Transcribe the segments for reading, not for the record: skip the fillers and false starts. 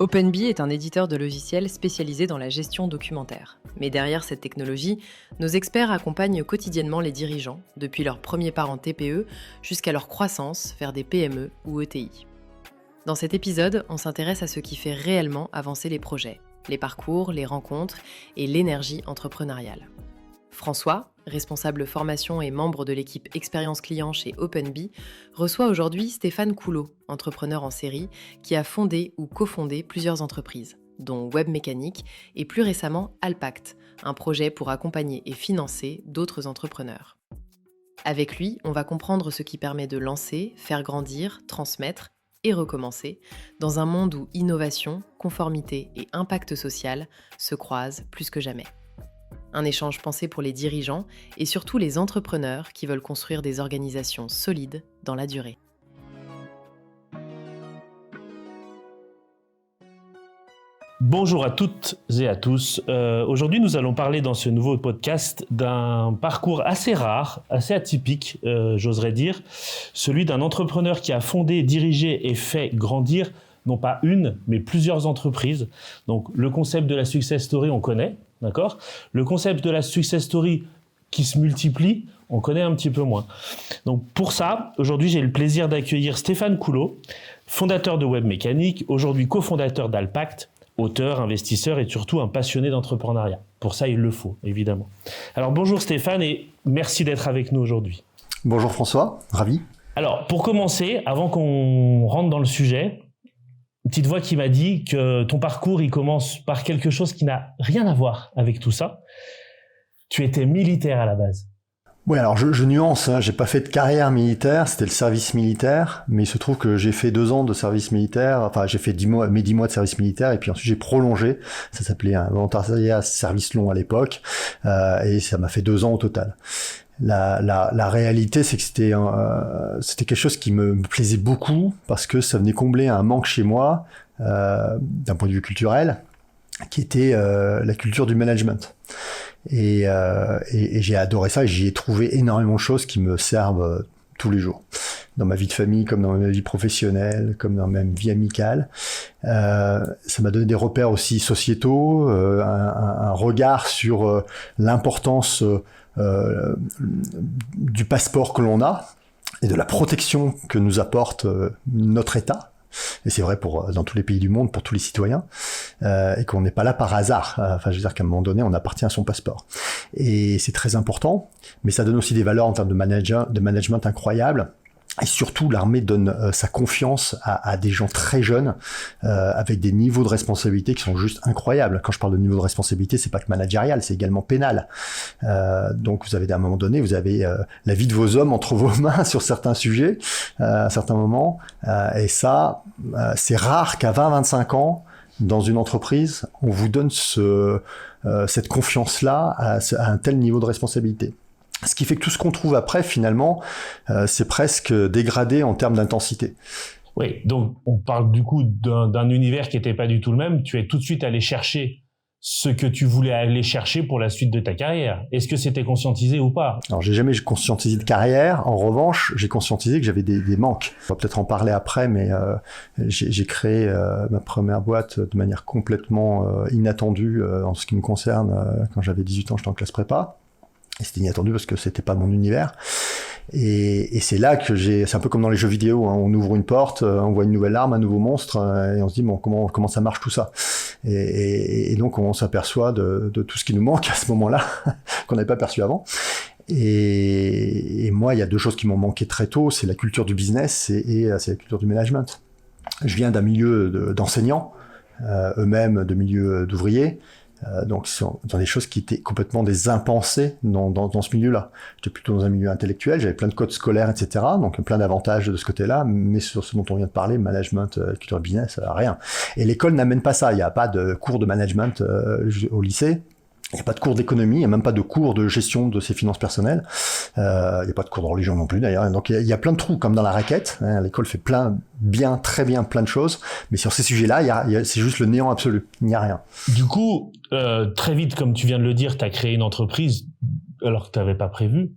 OpenBee est un éditeur de logiciels spécialisé dans la gestion documentaire. Mais derrière cette technologie, nos experts accompagnent quotidiennement les dirigeants, depuis leur premier pas en TPE jusqu'à leur croissance vers des PME ou ETI. Dans cet épisode, on s'intéresse à ce qui fait réellement avancer les projets, les parcours, les rencontres et l'énergie entrepreneuriale. François, responsable formation et membre de l'équipe expérience client chez OpenBee, reçoit aujourd'hui Stéphane Coulot, entrepreneur en série, qui a fondé ou cofondé plusieurs entreprises, dont Webmécanique et plus récemment Alpact, un projet pour accompagner et financer d'autres entrepreneurs. Avec lui, on va comprendre ce qui permet de lancer, faire grandir, transmettre et recommencer dans un monde où innovation, conformité et impact social se croisent plus que jamais. Un échange pensé pour les dirigeants et surtout les entrepreneurs qui veulent construire des organisations solides dans la durée. Bonjour à toutes et à tous. Aujourd'hui, nous allons parler dans ce nouveau podcast d'un parcours assez rare, assez atypique, j'oserais dire, celui d'un entrepreneur qui a fondé, dirigé et fait grandir non pas une, mais plusieurs entreprises. Donc, le concept de la success story, on connaît, d'accord ? Le concept de la success story qui se multiplie, on connaît un petit peu moins. Donc, pour ça, aujourd'hui, j'ai le plaisir d'accueillir Stéphane Coulot, fondateur de Webmécanique, aujourd'hui cofondateur d'Alpact, auteur, investisseur et surtout un passionné d'entrepreneuriat. Pour ça, il le faut, évidemment. Alors, bonjour Stéphane et merci d'être avec nous aujourd'hui. Bonjour François, ravi. Alors, pour commencer, avant qu'on rentre dans le sujet, une petite voix qui m'a dit que ton parcours, il commence par quelque chose qui n'a rien à voir avec tout ça. Tu étais militaire à la base. Oui, alors je nuance, j'ai pas fait de carrière militaire, c'était le service militaire, mais il se trouve que j'ai fait 2 ans de service militaire, enfin j'ai fait 10 mois de service militaire, et puis ensuite j'ai prolongé, ça s'appelait un volontariat service long à l'époque, et ça m'a fait 2 ans au total. La réalité, c'est que c'était quelque chose qui me plaisait beaucoup parce que ça venait combler un manque chez moi d'un point de vue culturel, qui était la culture du management. Et j'ai adoré ça et j'y ai trouvé énormément de choses qui me servent tous les jours, dans ma vie de famille, comme dans ma vie professionnelle, comme dans ma vie amicale. Ça m'a donné des repères aussi sociétaux, un regard sur l'importance du passeport que l'on a et de la protection que nous apporte notre État. Et c'est vrai dans tous les pays du monde, pour tous les citoyens, et qu'on n'est pas là par hasard. Enfin, je veux dire qu'à un moment donné, on appartient à son passeport. Et c'est très important, mais ça donne aussi des valeurs en termes de management incroyables. Et surtout, l'armée donne sa confiance à des gens très jeunes, avec des niveaux de responsabilité qui sont juste incroyables. Quand je parle de niveau de responsabilité, c'est pas que managérial, c'est également pénal. Donc, à un moment donné, vous avez la vie de vos hommes entre vos mains sur certains sujets, à certains moments. Et ça, c'est rare qu'à 20-25 ans, dans une entreprise, on vous donne cette confiance-là à un tel niveau de responsabilité. Ce qui fait que tout ce qu'on trouve après, finalement, c'est presque dégradé en termes d'intensité. Oui, donc on parle du coup d'un univers qui n'était pas du tout le même. Tu es tout de suite allé chercher ce que tu voulais aller chercher pour la suite de ta carrière. Est-ce que c'était conscientisé ou pas ? Alors, j'ai jamais conscientisé de carrière. En revanche, j'ai conscientisé que j'avais des manques. On va peut-être en parler après, mais j'ai créé ma première boîte de manière complètement inattendue en ce qui me concerne. Quand j'avais 18 ans, j'étais en classe prépa. Et c'était inattendu parce que c'était pas mon univers. Et c'est là que c'est un peu comme dans les jeux vidéo, hein, on ouvre une porte, on voit une nouvelle arme, un nouveau monstre, et on se dit bon comment ça marche tout ça. Et donc on s'aperçoit de tout ce qui nous manque à ce moment-là, qu'on n'avait pas perçu avant. Et moi, il y a 2 choses qui m'ont manqué très tôt, c'est la culture du business et c'est la culture du management. Je viens d'un milieu d'enseignants, eux-mêmes de milieu d'ouvriers. Donc, ce sont dans des choses qui étaient complètement des impensés dans ce milieu-là. J'étais plutôt dans un milieu intellectuel, j'avais plein de codes scolaires, etc. Donc, plein d'avantages de ce côté-là, mais sur ce dont on vient de parler, management, culture business, rien. Et l'école n'amène pas ça. Il n'y a pas de cours de management au lycée. Il n'y a pas de cours d'économie, il n'y a même pas de cours de gestion de ses finances personnelles. Il n'y a pas de cours de religion non plus d'ailleurs. Donc il y a plein de trous comme dans la raquette. Hein, l'école fait très bien plein de choses, mais sur ces sujets-là, c'est juste le néant absolu. Il n'y a rien. Du coup, très vite, comme tu viens de le dire, tu as créé une entreprise alors que tu n'avais pas prévu.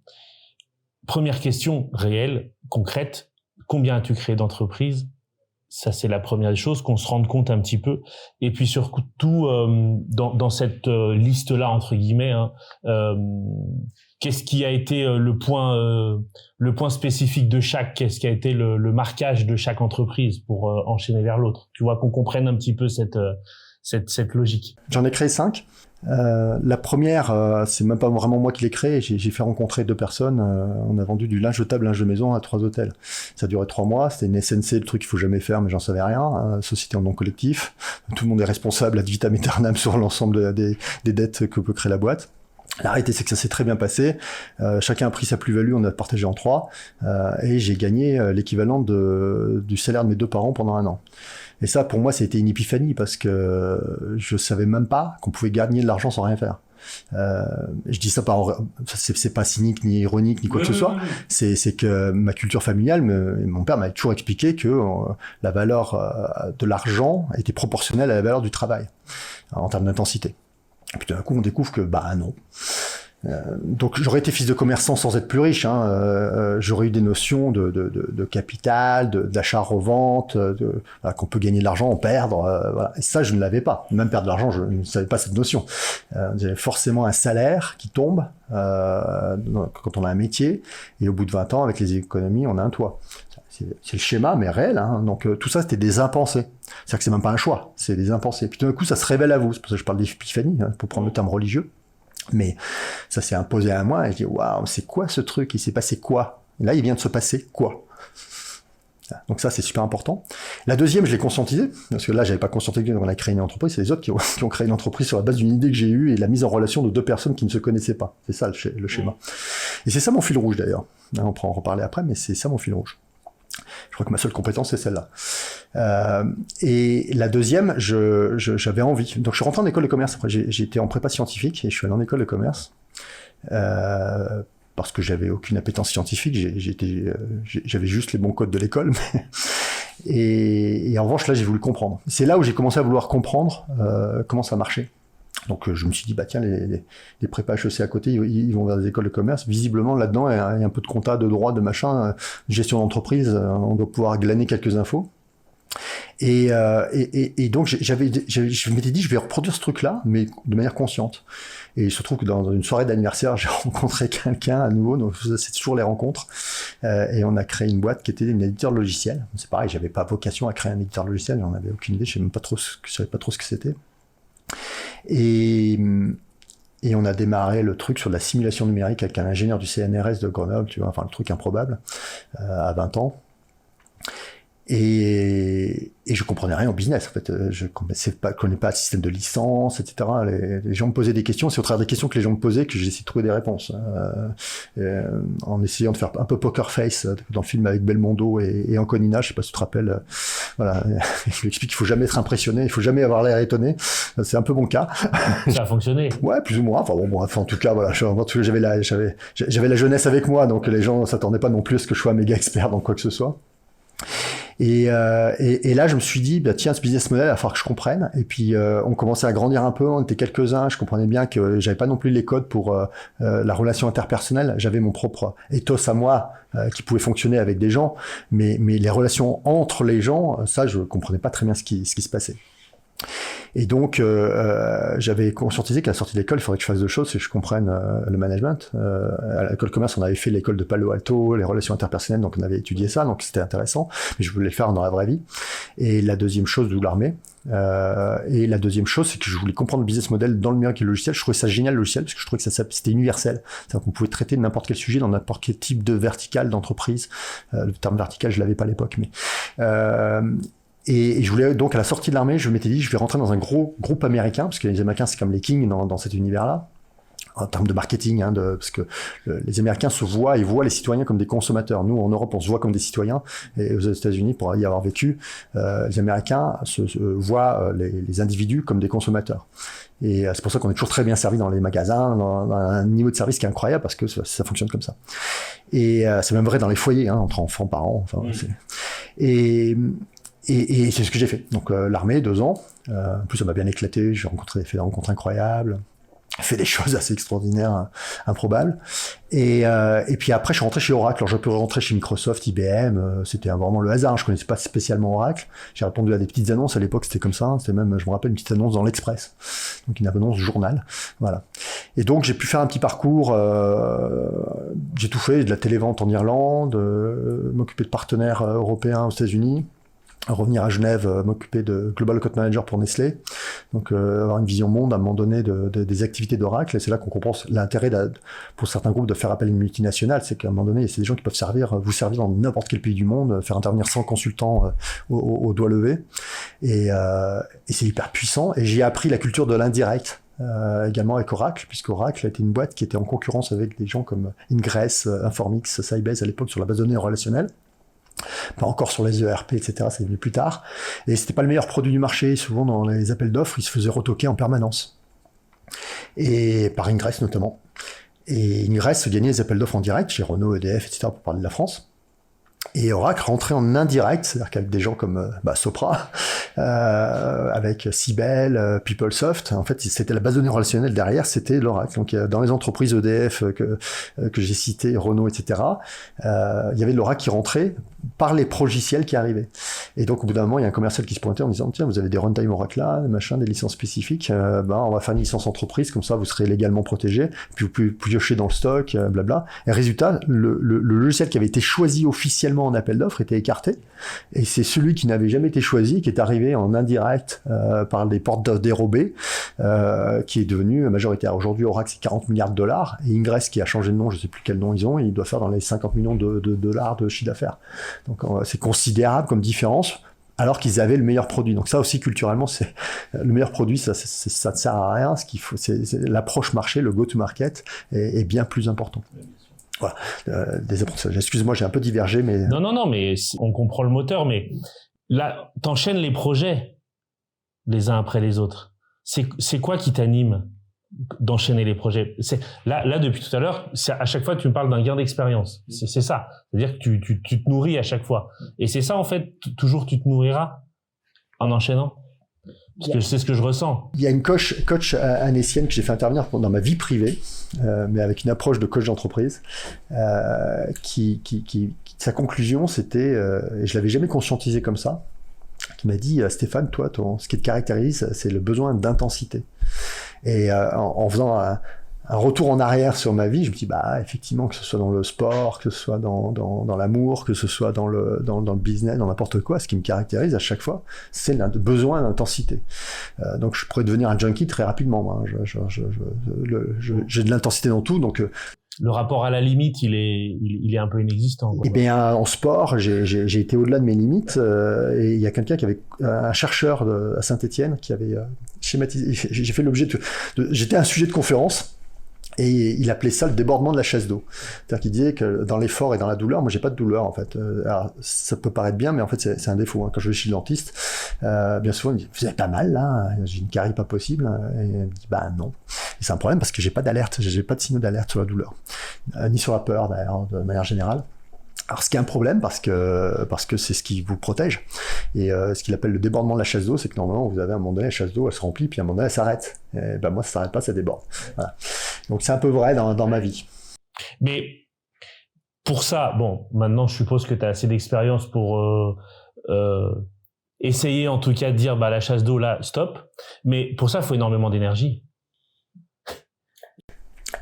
Première question réelle, concrète, combien as-tu créé d'entreprises Ça, c'est la première chose, qu'on se rende compte un petit peu. Et puis surtout, dans cette liste-là, entre guillemets, qu'est-ce qui a été le point spécifique de chaque, qu'est-ce qui a été le marquage de chaque entreprise pour enchaîner vers l'autre. Tu vois, qu'on comprenne un petit peu cette logique. J'en ai créé 5. La première, c'est même pas vraiment moi qui l'ai créée. J'ai fait rencontrer 2 personnes. On a vendu du linge de table, linge de maison à 3 hôtels. Ça a duré 3 mois. C'était une SNC, le truc qu'il faut jamais faire, mais j'en savais rien. Société en nom collectif. Tout le monde est responsable ad vitam aeternam sur l'ensemble des dettes que peut créer la boîte. La réalité, c'est que ça s'est très bien passé. Chacun a pris sa plus-value, on a partagé en 3. Et j'ai gagné l'équivalent du salaire de mes 2 parents pendant 1 an. Et ça, pour moi, ça a été une épiphanie parce que je savais même pas qu'on pouvait gagner de l'argent sans rien faire. Je dis ça c'est pas cynique ni ironique ni quoi que ce soit. C'est que ma culture familiale, mon père m'avait toujours expliqué que la valeur de l'argent était proportionnelle à la valeur du travail en termes d'intensité. Et puis d'un coup, on découvre que non. Donc j'aurais été fils de commerçant sans être plus riche. J'aurais eu des notions de capital, d'achat-revente, qu'on peut gagner de l'argent, en perdre. Voilà. Et ça, je ne l'avais pas. Même perdre de l'argent, je ne savais pas cette notion. J'avais forcément un salaire qui tombe quand on a un métier. Et au bout de 20 ans, avec les économies, on a un toit. C'est le schéma, mais réel. Donc tout ça, c'était des impensés. C'est-à-dire que c'est même pas un choix, c'est des impensés. Puis d'un coup, ça se révèle à vous. C'est pour ça que je parle d'épiphanie, pour prendre le terme religieux. Mais ça s'est imposé à moi et je dis waouh, c'est quoi ce truc? Il s'est passé quoi? Et là, il vient de se passer quoi? Donc ça, c'est super important. La deuxième, je l'ai conscientisé, parce que là, j'avais pas conscientisé qu'on a créé une entreprise, c'est les autres qui ont créé une entreprise sur la base d'une idée que j'ai eue et la mise en relation de 2 personnes qui ne se connaissaient pas. C'est ça le schéma. Et c'est ça mon fil rouge d'ailleurs. On pourra en reparler après, mais c'est ça mon fil rouge. Je crois que ma seule compétence, c'est celle-là. Et la deuxième, j'avais envie. Donc, je suis rentré en école de commerce. Après, j'ai été en prépa scientifique et je suis allé en école de commerce. Parce que j'avais aucune appétence scientifique. J'avais juste les bons codes de l'école. Et en revanche, là, j'ai voulu comprendre. C'est là où j'ai commencé à vouloir comprendre comment ça marchait. Donc je me suis dit, tiens, les prépas HEC à côté, ils vont vers des écoles de commerce. Visiblement, là-dedans, il y a un peu de compta, de droit, de machin, gestion d'entreprise, on doit pouvoir glaner quelques infos. Et donc, je m'étais dit, je vais reproduire ce truc-là, mais de manière consciente. Et il se trouve que dans une soirée d'anniversaire, j'ai rencontré quelqu'un à nouveau, donc c'est toujours les rencontres, et on a créé une boîte qui était une éditeur de logiciel. C'est pareil, j'avais pas vocation à créer un éditeur de logiciel, j'en avais aucune idée, je savais pas trop ce que c'était. Et on a démarré le truc sur de la simulation numérique avec un ingénieur du CNRS de Grenoble, tu vois, enfin le truc improbable, à 20 ans. Et je comprenais rien au business, en fait. Je connais pas le système de licence, etc. Les gens me posaient des questions, c'est au travers des questions que les gens me posaient que j'ai essayé de trouver des réponses. En essayant de faire un peu poker face dans le film avec Belmondo et Anconina, je sais pas si tu te rappelles. Voilà, je lui explique qu'il faut jamais être impressionné, il faut jamais avoir l'air étonné. C'est un peu mon cas. Ça a fonctionné. Ouais, plus ou moins. Enfin bon, bref, en tout cas, voilà, j'avais la jeunesse avec moi, donc les gens s'attendaient pas non plus à ce que je sois méga expert dans quoi que ce soit. Et là, je me suis dit, tiens, ce business model, il va falloir que je comprenne. Et puis, on commençait à grandir un peu, on était quelques-uns. Je comprenais bien que j'avais pas non plus les codes pour la relation interpersonnelle. J'avais mon propre ethos à moi qui pouvait fonctionner avec des gens, mais les relations entre les gens, ça, je comprenais pas très bien ce qui se passait. Et donc, j'avais conscientisé qu'à la sortie de l'école, il faudrait que je fasse 2 choses, c'est que je comprenne le management. À l'école de commerce, on avait fait l'école de Palo Alto, les relations interpersonnelles, donc on avait étudié ça, donc c'était intéressant, mais je voulais le faire dans la vraie vie. Et la deuxième chose, d'où l'armée. Et la deuxième chose, c'est que je voulais comprendre le business model dans le numérique et le logiciel. Je trouvais ça génial, le logiciel, parce que je trouvais que c'était universel. C'est-à-dire qu'on pouvait traiter n'importe quel sujet dans n'importe quel type de vertical d'entreprise. Le terme vertical, je l'avais pas à l'époque, mais... Et je voulais donc, à la sortie de l'armée, je m'étais dit, je vais rentrer dans un gros groupe américain, parce que les Américains, c'est comme les kings dans cet univers-là, en termes de marketing, parce que les Américains se voient et voient les citoyens comme des consommateurs. Nous, en Europe, on se voit comme des citoyens, et aux États-Unis, pour y avoir vécu, les Américains se voient les individus comme des consommateurs. Et c'est pour ça qu'on est toujours très bien servi dans les magasins, dans un niveau de service qui est incroyable, parce que ça fonctionne comme ça. Et c'est même vrai dans les foyers, entre enfants, parents, enfin, Et c'est ce que j'ai fait. Donc l'armée, 2 ans. En plus, ça m'a bien éclaté. J'ai fait des rencontres incroyables. fait des choses assez extraordinaires, improbables. Et puis après, je suis rentré chez Oracle. Alors, je peux rentrer chez Microsoft, IBM. C'était vraiment le hasard. Je connaissais pas spécialement Oracle. J'ai répondu à des petites annonces. À l'époque, c'était comme ça. C'était même, je me rappelle, une petite annonce dans l'Express. Donc, une annonce journal. Voilà. Et donc, j'ai pu faire un petit parcours. J'ai tout fait. De la télévente en Irlande, m'occuper de partenaires européens aux États-Unis, revenir à Genève, m'occuper de Global Account Manager pour Nestlé, donc avoir une vision monde à un moment donné des activités d'Oracle, et c'est là qu'on comprend l'intérêt pour certains groupes de faire appel à une multinationale, c'est qu'à un moment donné, c'est des gens qui peuvent vous servir dans n'importe quel pays du monde, faire intervenir 100 consultants au doigt levé, et c'est hyper puissant, et j'ai appris la culture de l'indirect, également avec Oracle, puisqu'Oracle était une boîte qui était en concurrence avec des gens comme Ingress, Informix, Sybase à l'époque sur la base de données relationnelle. Pas encore sur les ERP, etc. C'est venu plus tard. Et c'était pas le meilleur produit du marché. Souvent, dans les appels d'offres, ils se faisaient retoquer en permanence. Et par Ingress, notamment. Et Ingress gagnait les appels d'offres en direct, chez Renault, EDF, etc., pour parler de la France. Et Oracle rentrait en indirect, c'est-à-dire qu'avec des gens comme Sopra, avec Sibel, PeopleSoft, en fait, c'était la base de données relationnelle derrière, c'était l'Oracle. Donc, dans les entreprises EDF que j'ai citées, Renault, etc., il y avait de l'Oracle qui rentrait par les progiciels qui arrivaient. Et donc, au bout d'un moment, il y a un commercial qui se pointait en disant, tiens, vous avez des runtime Oracle là, des licences spécifiques, on va faire une licence entreprise, comme ça, vous serez légalement protégé, puis vous pouvez piocher dans le stock, blabla. Et résultat, le logiciel qui avait été choisi officiellement en appel d'offres était écarté, et c'est celui qui n'avait jamais été choisi qui est arrivé en indirect par des portes dérobées, qui est devenu majoritaire. Aujourd'hui, Oracle, c'est 40 milliards de dollars, et Ingress, qui a changé de nom, je ne sais plus quel nom ils ont, il doit faire dans les 50 millions de dollars de chiffre d'affaires. Donc c'est considérable comme différence, alors qu'ils avaient le meilleur produit. Donc ça aussi, culturellement, c'est le meilleur produit, ça ne sert à rien. Ce qu'il faut, c'est l'approche marché, le go-to-market est bien plus important. Voilà, des apprentissages. Excuse-moi, j'ai un peu divergé, mais... Non, mais on comprend le moteur, mais là, t'enchaînes les projets les uns après les autres. C'est quoi qui t'anime d'enchaîner les projets? Là, depuis tout à l'heure, à chaque fois, tu me parles d'un gain d'expérience. C'est ça. C'est-à-dire que tu te nourris à chaque fois. Et c'est ça, en fait, toujours tu te nourriras en enchaînant. Parce que c'est ce que je ressens. Il y a une coach annécienne que j'ai fait intervenir dans ma vie privée, mais avec une approche de coach d'entreprise, sa conclusion, c'était, et je l'avais jamais conscientisé comme ça, qui m'a dit, Stéphane, toi, ce qui te caractérise, c'est le besoin d'intensité. Et en faisant un retour en arrière sur ma vie, je me dis, effectivement, que ce soit dans le sport, que ce soit dans l'amour, que ce soit dans le business, dans n'importe quoi, ce qui me caractérise à chaque fois, c'est le besoin d'intensité. Donc, je pourrais devenir un junkie très rapidement. Moi. J'ai de l'intensité dans tout, donc... Le rapport à la limite, il est un peu inexistant. Eh bien, en sport, j'ai été au-delà de mes limites. Et il y a quelqu'un un chercheur à Saint-Étienne, qui avait schématisé. J'ai fait l'objet j'étais un sujet de conférence. Et il appelait ça le débordement de la chasse d'eau. C'est-à-dire qu'il disait que dans l'effort et dans la douleur, moi j'ai pas de douleur en fait. Alors ça peut paraître bien, mais en fait c'est un défaut. Hein. Quand je vais chez le dentiste, bien souvent il me dit vous avez pas mal là, j'ai une carie pas possible. Et il me dit non. Et c'est un problème parce que j'ai pas d'alerte, j'ai pas de signaux d'alerte sur la douleur, ni sur la peur d'ailleurs de manière générale. Alors, ce qui est un problème parce que c'est ce qui vous protège. Et ce qu'il appelle le débordement de la chasse d'eau, c'est que normalement, vous avez à un moment donné, la chasse d'eau, elle se remplit, puis à un moment donné, elle s'arrête. Et moi, ça s'arrête pas, ça déborde. Voilà. Donc, c'est un peu vrai dans ma vie. Mais pour ça, maintenant, je suppose que tu as assez d'expérience pour essayer, en tout cas, de dire, la chasse d'eau, là, stop. Mais pour ça, il faut énormément d'énergie.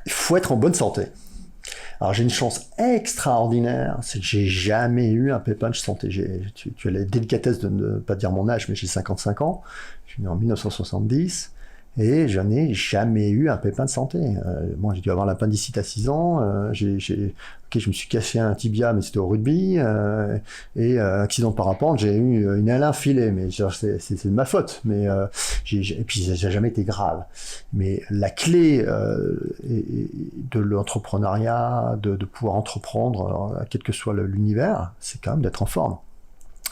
Il faut être en bonne santé. Alors j'ai une chance extraordinaire, c'est que j'ai jamais eu un pépin de santé. Tu as la délicatesse de ne pas dire mon âge, mais j'ai 55 ans, je suis né en 1970, et je n'ai jamais eu un pépin de santé. Moi j'ai dû avoir l'appendicite à 6 ans, je me suis cassé un tibia, mais c'était au rugby, et accident de parapente, j'ai eu une aile infilée, mais c'est de ma faute, mais et puis ça n'a jamais été grave. Mais la clé de l'entrepreneuriat, de pouvoir entreprendre, quel que soit l'univers, c'est quand même d'être en forme.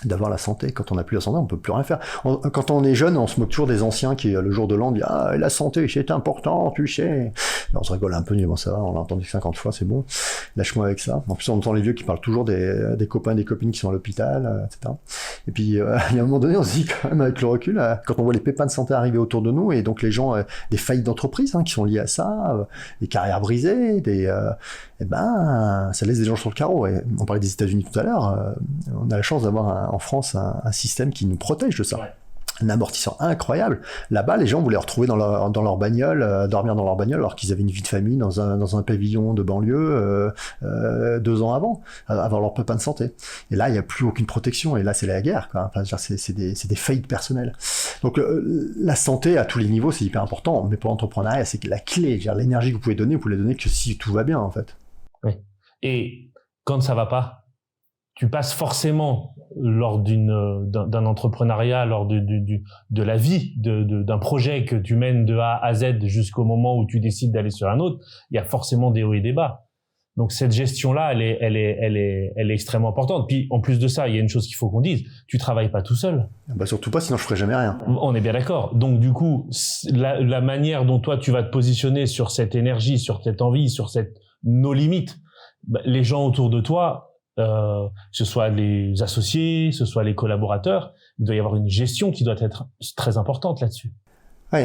d'avoir la santé. Quand on n'a plus la santé, on peut plus rien faire. Quand on est jeune, on se moque toujours des anciens qui, le jour de l'an, disent « Ah, la santé, c'est important, tu sais ». On se rigole un peu, bon ça va, on l'a entendu 50 fois, c'est bon, lâche-moi avec ça. En plus, on entend les vieux qui parlent toujours des copains et des copines qui sont à l'hôpital, etc. Et puis, il y a un moment donné, on se dit quand même, avec le recul, quand on voit les pépins de santé arriver autour de nous, et donc les gens, des faillites d'entreprise qui sont liées à ça, des carrières brisées, ça laisse des gens sur le carreau. Et on parlait des États-Unis tout à l'heure, on a la chance d'avoir en France un système qui nous protège de ça. Ouais. Un amortisseur incroyable. Là-bas, les gens voulaient retrouver dans leur bagnole, dormir dans leur bagnole, alors qu'ils avaient une vie de famille dans un pavillon de banlieue 2 ans avant leur pépin de santé. Et là, il n'y a plus aucune protection. Et là, c'est la guerre, quoi. Enfin, c'est des faillites personnelles. Donc, la santé à tous les niveaux, c'est hyper important. Mais pour l'entrepreneuriat, c'est la clé. L'énergie que vous pouvez la donner que si tout va bien, en fait. Oui. Et quand ça va pas, tu passes forcément lors d'un entrepreneuriat, lors de la vie, d'un projet que tu mènes de A à Z jusqu'au moment où tu décides d'aller sur un autre, il y a forcément des hauts et des bas. Donc cette gestion-là, elle est extrêmement importante. Puis en plus de ça, il y a une chose qu'il faut qu'on dise, tu travailles pas tout seul. Surtout pas, sinon je ferais jamais rien. On est bien d'accord. Donc du coup, la manière dont toi tu vas te positionner sur cette énergie, sur cette envie, sur nos limites, les gens autour de toi, que ce soit les associés, que ce soit les collaborateurs, il doit y avoir une gestion qui doit être très importante là-dessus. Oui,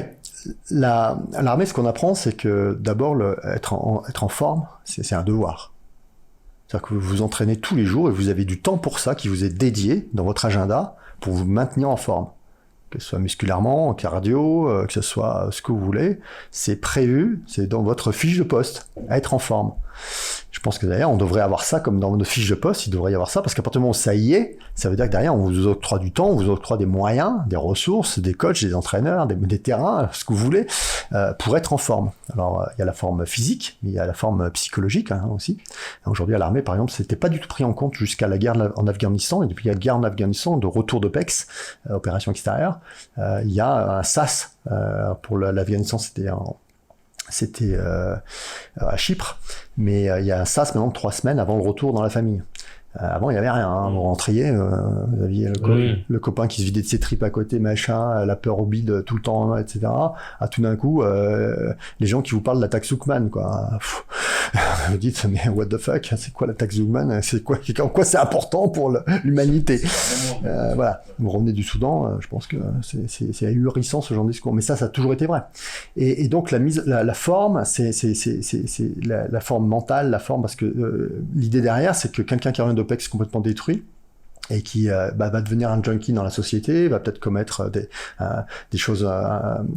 à l'armée, ce qu'on apprend, c'est que d'abord, être en forme, c'est un devoir. C'est-à-dire que vous vous entraînez tous les jours et vous avez du temps pour ça qui vous est dédié dans votre agenda pour vous maintenir en forme. Que ce soit musculairement, cardio, que ce soit ce que vous voulez, c'est prévu, c'est dans votre fiche de poste, à être en forme. Je pense que d'ailleurs, on devrait avoir ça comme dans nos fiches de poste, il devrait y avoir ça, parce qu'à partir du moment où ça y est, ça veut dire que derrière, on vous octroie du temps, on vous octroie des moyens, des ressources, des coachs, des entraîneurs, des terrains, ce que vous voulez, pour être en forme. Alors, il y a la forme physique, mais il y a la forme psychologique aussi. Aujourd'hui, à l'armée, par exemple, c'était pas du tout pris en compte jusqu'à la guerre en Afghanistan, et depuis la guerre en Afghanistan, de retour d'OPEX, opération extérieure, il y a un SAS, pour l'Afghanistan, c'était à Chypre, mais il y a un SAS maintenant de 3 semaines avant le retour dans la famille. Avant, il n'y avait rien. Vous rentriez, vous aviez le copain qui se vidait de ses tripes à côté, machin, la peur au bide tout le temps, etc. Tout d'un coup, les gens qui vous parlent de l'attaque Soukman, quoi. Vous dites, mais what the fuck, c'est quoi l'attaque Soukman? En quoi c'est important pour l'humanité? Voilà. Vous revenez du Soudan, je pense que c'est ahurissant ce genre de discours. Mais ça a toujours été vrai. Et donc, la forme, c'est la forme mentale, la forme, parce que l'idée derrière, c'est que quelqu'un qui a rien d'OPEX complètement détruit, et qui va devenir un junkie dans la société, va peut-être commettre des choses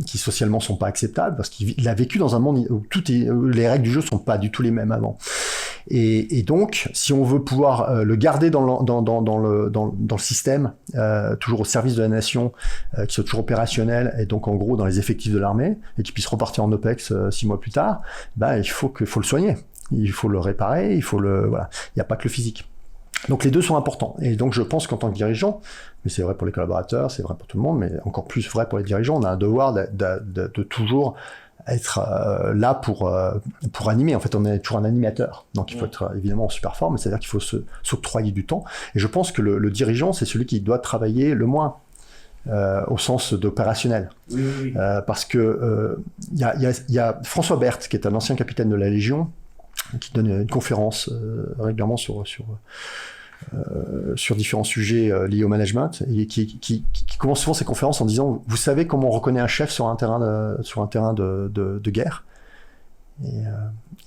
qui socialement sont pas acceptables, parce qu'il a vécu dans un monde où les règles du jeu sont pas du tout les mêmes avant. Et donc, si on veut pouvoir le garder dans le système, toujours au service de la nation, qui soit toujours opérationnel, et donc en gros dans les effectifs de l'armée, et qui puisse repartir en OPEX 6 mois plus tard, il faut le soigner, il faut le réparer, voilà. Il n'y a pas que le physique. Donc les deux sont importants. Et donc je pense qu'en tant que dirigeant, mais c'est vrai pour les collaborateurs, c'est vrai pour tout le monde, mais encore plus vrai pour les dirigeants, on a un devoir de toujours être là pour animer. En fait, on est toujours un animateur. Donc il faut être évidemment en super forme, c'est-à-dire qu'il faut s'octroyer du temps. Et je pense que le dirigeant, c'est celui qui doit travailler le moins. Au sens d'opérationnel. Oui. Parce que il y a François Berthe, qui est un ancien capitaine de la Légion, qui donne une conférence régulièrement sur différents sujets liés au management, et qui commence souvent ses conférences en disant: vous savez comment on reconnaît un chef sur un terrain de guerre? Et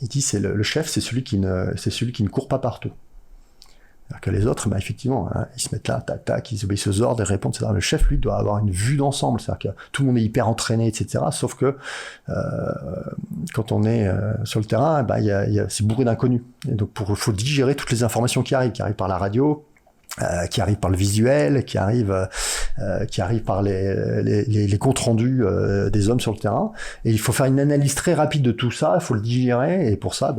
il dit le chef, c'est celui qui ne court pas partout. Alors que les autres, effectivement, ils se mettent là, tac, ils obéissent aux ordres et répondent, etc. Le chef, lui, doit avoir une vue d'ensemble, c'est-à-dire que tout le monde est hyper entraîné, etc. Sauf que quand on est sur le terrain, c'est bourré d'inconnus. Et donc, faut digérer toutes les informations qui arrivent par la radio, qui arrivent par le visuel, qui arrivent par les comptes rendus des hommes sur le terrain. Et il faut faire une analyse très rapide de tout ça, il faut le digérer, et pour ça,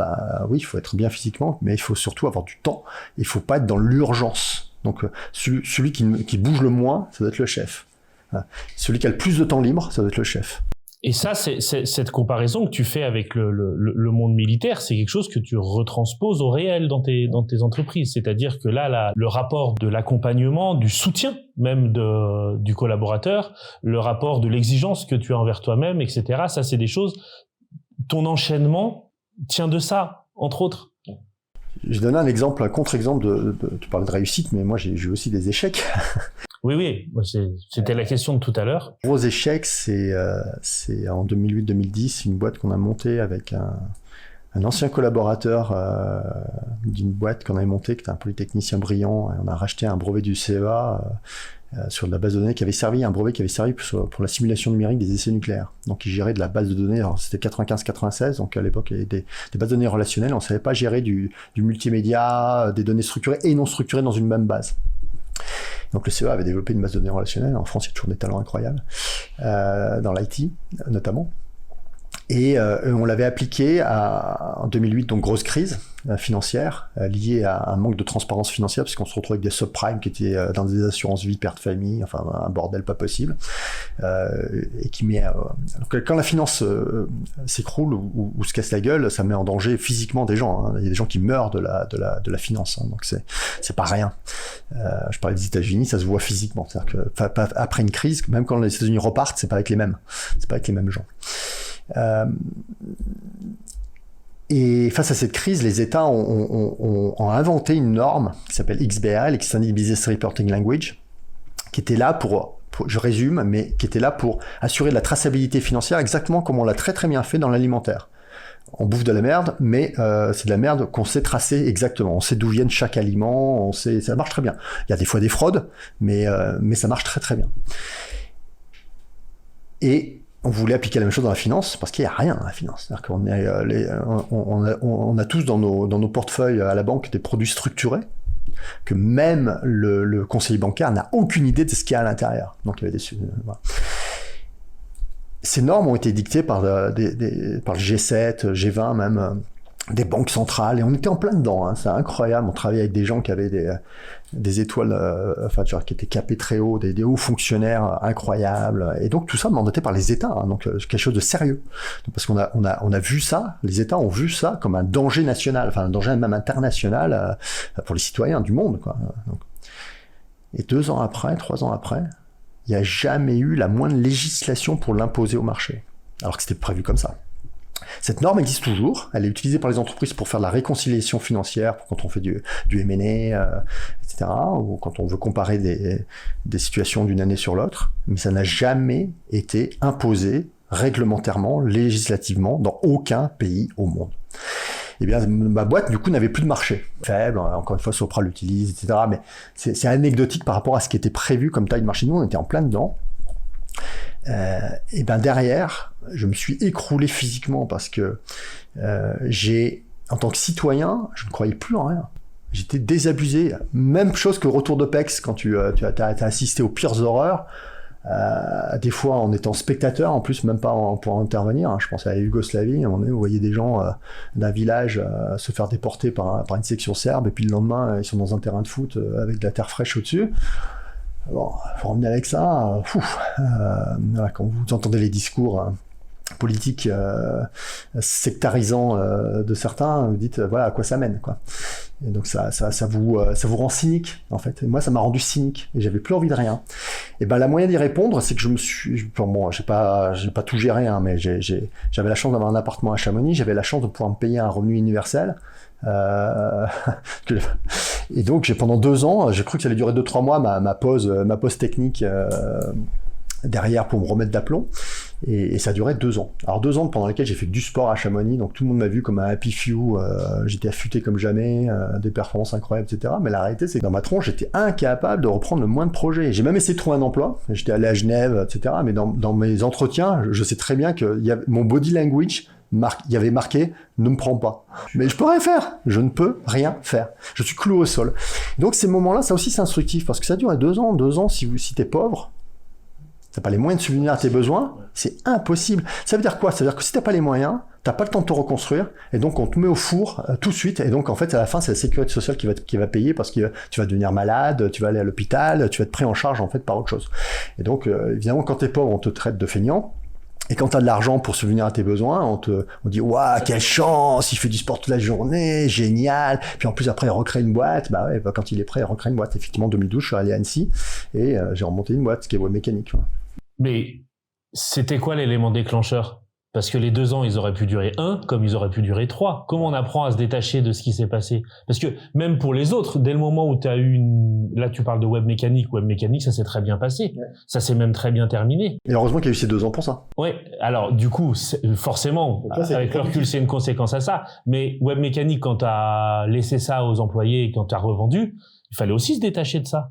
oui, il faut être bien physiquement, mais il faut surtout avoir du temps. Il faut pas être dans l'urgence. Donc, celui qui bouge le moins, ça doit être le chef. Celui qui a le plus de temps libre, ça doit être le chef. Et ça, cette comparaison que tu fais avec le monde militaire, c'est quelque chose que tu retransposes au réel dans tes entreprises. C'est-à-dire que là, le rapport de l'accompagnement, du soutien même du collaborateur, le rapport de l'exigence que tu as envers toi-même, etc. Ça, c'est des choses. Ton enchaînement tient de ça, entre autres. Je donne un exemple, un contre-exemple tu parlais de réussite, mais moi j'ai eu aussi des échecs. Oui, c'était la question de tout à l'heure. Le gros échec, c'est en 2008-2010, une boîte qu'on a montée avec un ancien collaborateur d'une boîte qu'on avait montée, qui était un polytechnicien brillant, et on a racheté un brevet du CEA sur de la base de données qui avait servi, un brevet qui avait servi pour la simulation numérique des essais nucléaires. Donc il gérait de la base de données, alors c'était 95-96, donc à l'époque il y avait des bases de données relationnelles, on ne savait pas gérer du multimédia, des données structurées et non structurées dans une même base. Donc le CEA avait développé une base de données relationnelle, en France il y a toujours des talents incroyables, dans l'IT notamment. Et on l'avait appliqué en 2008, donc grosse crise financière liée à un manque de transparence financière, puisqu'on se retrouve avec des subprimes qui étaient dans des assurances vie, perte de famille, enfin un bordel pas possible, et qui met donc, quand la finance s'écroule ou se casse la gueule, ça met en danger physiquement des gens. Il y a des gens qui meurent de la finance, donc c'est pas rien. Je parlais des États-Unis, ça se voit physiquement, c'est-à-dire que après une crise, même quand les États-Unis repartent, c'est pas avec les mêmes gens. Et face à cette crise, les États ont inventé une norme qui s'appelle XBRL, Extended Business Reporting Language, qui était là pour, je résume, mais qui était là pour assurer de la traçabilité financière, exactement comme on l'a très très bien fait dans l'alimentaire. On bouffe de la merde, mais c'est de la merde qu'on sait tracer exactement. On sait d'où vient chaque aliment, ça marche très bien. Il y a des fois des fraudes, mais ça marche très très bien. Et on voulait appliquer la même chose dans la finance, parce qu'il n'y a rien dans la finance. C'est-à-dire qu'on a tous dans nos portefeuilles à la banque des produits structurés, que même le conseiller bancaire n'a aucune idée de ce qu'il y a à l'intérieur. Donc il y avait voilà. Ces normes ont été dictées par le G7, G20 même, des banques centrales, et on était en plein dedans, c'est incroyable. On travaillait avec des gens qui avaient des étoiles, qui étaient capés très haut, des hauts fonctionnaires incroyables, et donc tout ça mandaté par les États, donc quelque chose de sérieux. Donc, parce qu'on a vu ça, les États ont vu ça comme un danger national, un danger même international pour les citoyens du monde, quoi. Donc, et 2 ans après, 3 ans après, il n'y a jamais eu la moindre législation pour l'imposer au marché, alors que c'était prévu comme ça. Cette norme existe toujours, elle est utilisée par les entreprises pour faire de la réconciliation financière, pour quand on fait du M&A, etc., ou quand on veut comparer des situations d'une année sur l'autre, mais ça n'a jamais été imposé réglementairement, législativement, dans aucun pays au monde. Eh bien, ma boîte, du coup, n'avait plus de marché. Faible, encore une fois, Sopra l'utilise, etc., mais c'est anecdotique par rapport à ce qui était prévu comme taille de marché. Nous, on était en plein dedans. Et ben derrière, je me suis écroulé physiquement parce que en tant que citoyen, je ne croyais plus en rien. J'étais désabusé. Même chose que retour d'OPEX, quand tu as assisté aux pires horreurs, des fois en étant spectateur, en plus même pas pour intervenir. Je pense à la Yougoslavie, à un moment donné, vous voyez des gens d'un village se faire déporter par une section serbe, et puis le lendemain, ils sont dans un terrain de foot avec de la terre fraîche au-dessus. Bon, faut revenir avec ça. Voilà, quand vous entendez les discours politiques sectarisants de certains, vous dites voilà à quoi ça mène, quoi. Et donc ça vous rend cynique, en fait. Et moi, ça m'a rendu cynique et j'avais plus envie de rien. Et ben la moyen d'y répondre, c'est que j'ai pas tout géré, mais j'avais la chance d'avoir un appartement à Chamonix, j'avais la chance de pouvoir me payer un revenu universel. Et donc pendant 2 ans, j'ai cru que ça allait durer 2-3 mois ma pause technique derrière pour me remettre d'aplomb, et ça a duré 2 ans. Alors 2 ans pendant lesquels j'ai fait du sport à Chamonix, donc tout le monde m'a vu comme un happy few, j'étais affûté comme jamais, des performances incroyables, etc. Mais la réalité, c'est que dans ma tronche, j'étais incapable de reprendre le moindre projet. J'ai même essayé de trouver un emploi, j'étais allé à Genève, etc. Mais dans mes entretiens, je sais très bien que mon body language, il y avait marqué « ne me prends pas ». Mais je peux rien faire, je ne peux rien faire. Je suis cloué au sol. Donc ces moments-là, ça aussi c'est instructif, parce que ça dure 2 ans. 2 ans, si t'es pauvre, t'as pas les moyens de subvenir à tes besoins, c'est impossible. Ça veut dire quoi? Ça veut dire que si t'as pas les moyens, t'as pas le temps de te reconstruire, et donc on te met au four tout de suite, et donc en fait à la fin c'est la sécurité sociale qui va payer, parce que tu vas devenir malade, tu vas aller à l'hôpital, tu vas être pris en charge en fait par autre chose. Et donc évidemment quand t'es pauvre, on te traite de feignant. Et quand tu as de l'argent pour subvenir à tes besoins, on dit waouh, quelle chance, il fait du sport toute la journée, génial. Puis en plus après il recrée une boîte, quand il est prêt, il recrée une boîte. Effectivement, en 2012, je suis allé à Annecy et j'ai remonté une boîte qui est Webmécanique. Mais c'était quoi l'élément déclencheur? Parce que les 2 ans, ils auraient pu durer 1, comme ils auraient pu durer 3. Comment on apprend à se détacher de ce qui s'est passé? Parce que même pour les autres, dès le moment où tu as eu là tu parles de Webmécanique, ça s'est très bien passé. Ouais. Ça s'est même très bien terminé. Et heureusement qu'il y a eu ces 2 ans pour ça. Ouais. Alors du coup, forcément, avec le recul, c'est une conséquence à ça. Mais Webmécanique, quand tu as laissé ça aux employés et quand tu as revendu, il fallait aussi se détacher de ça.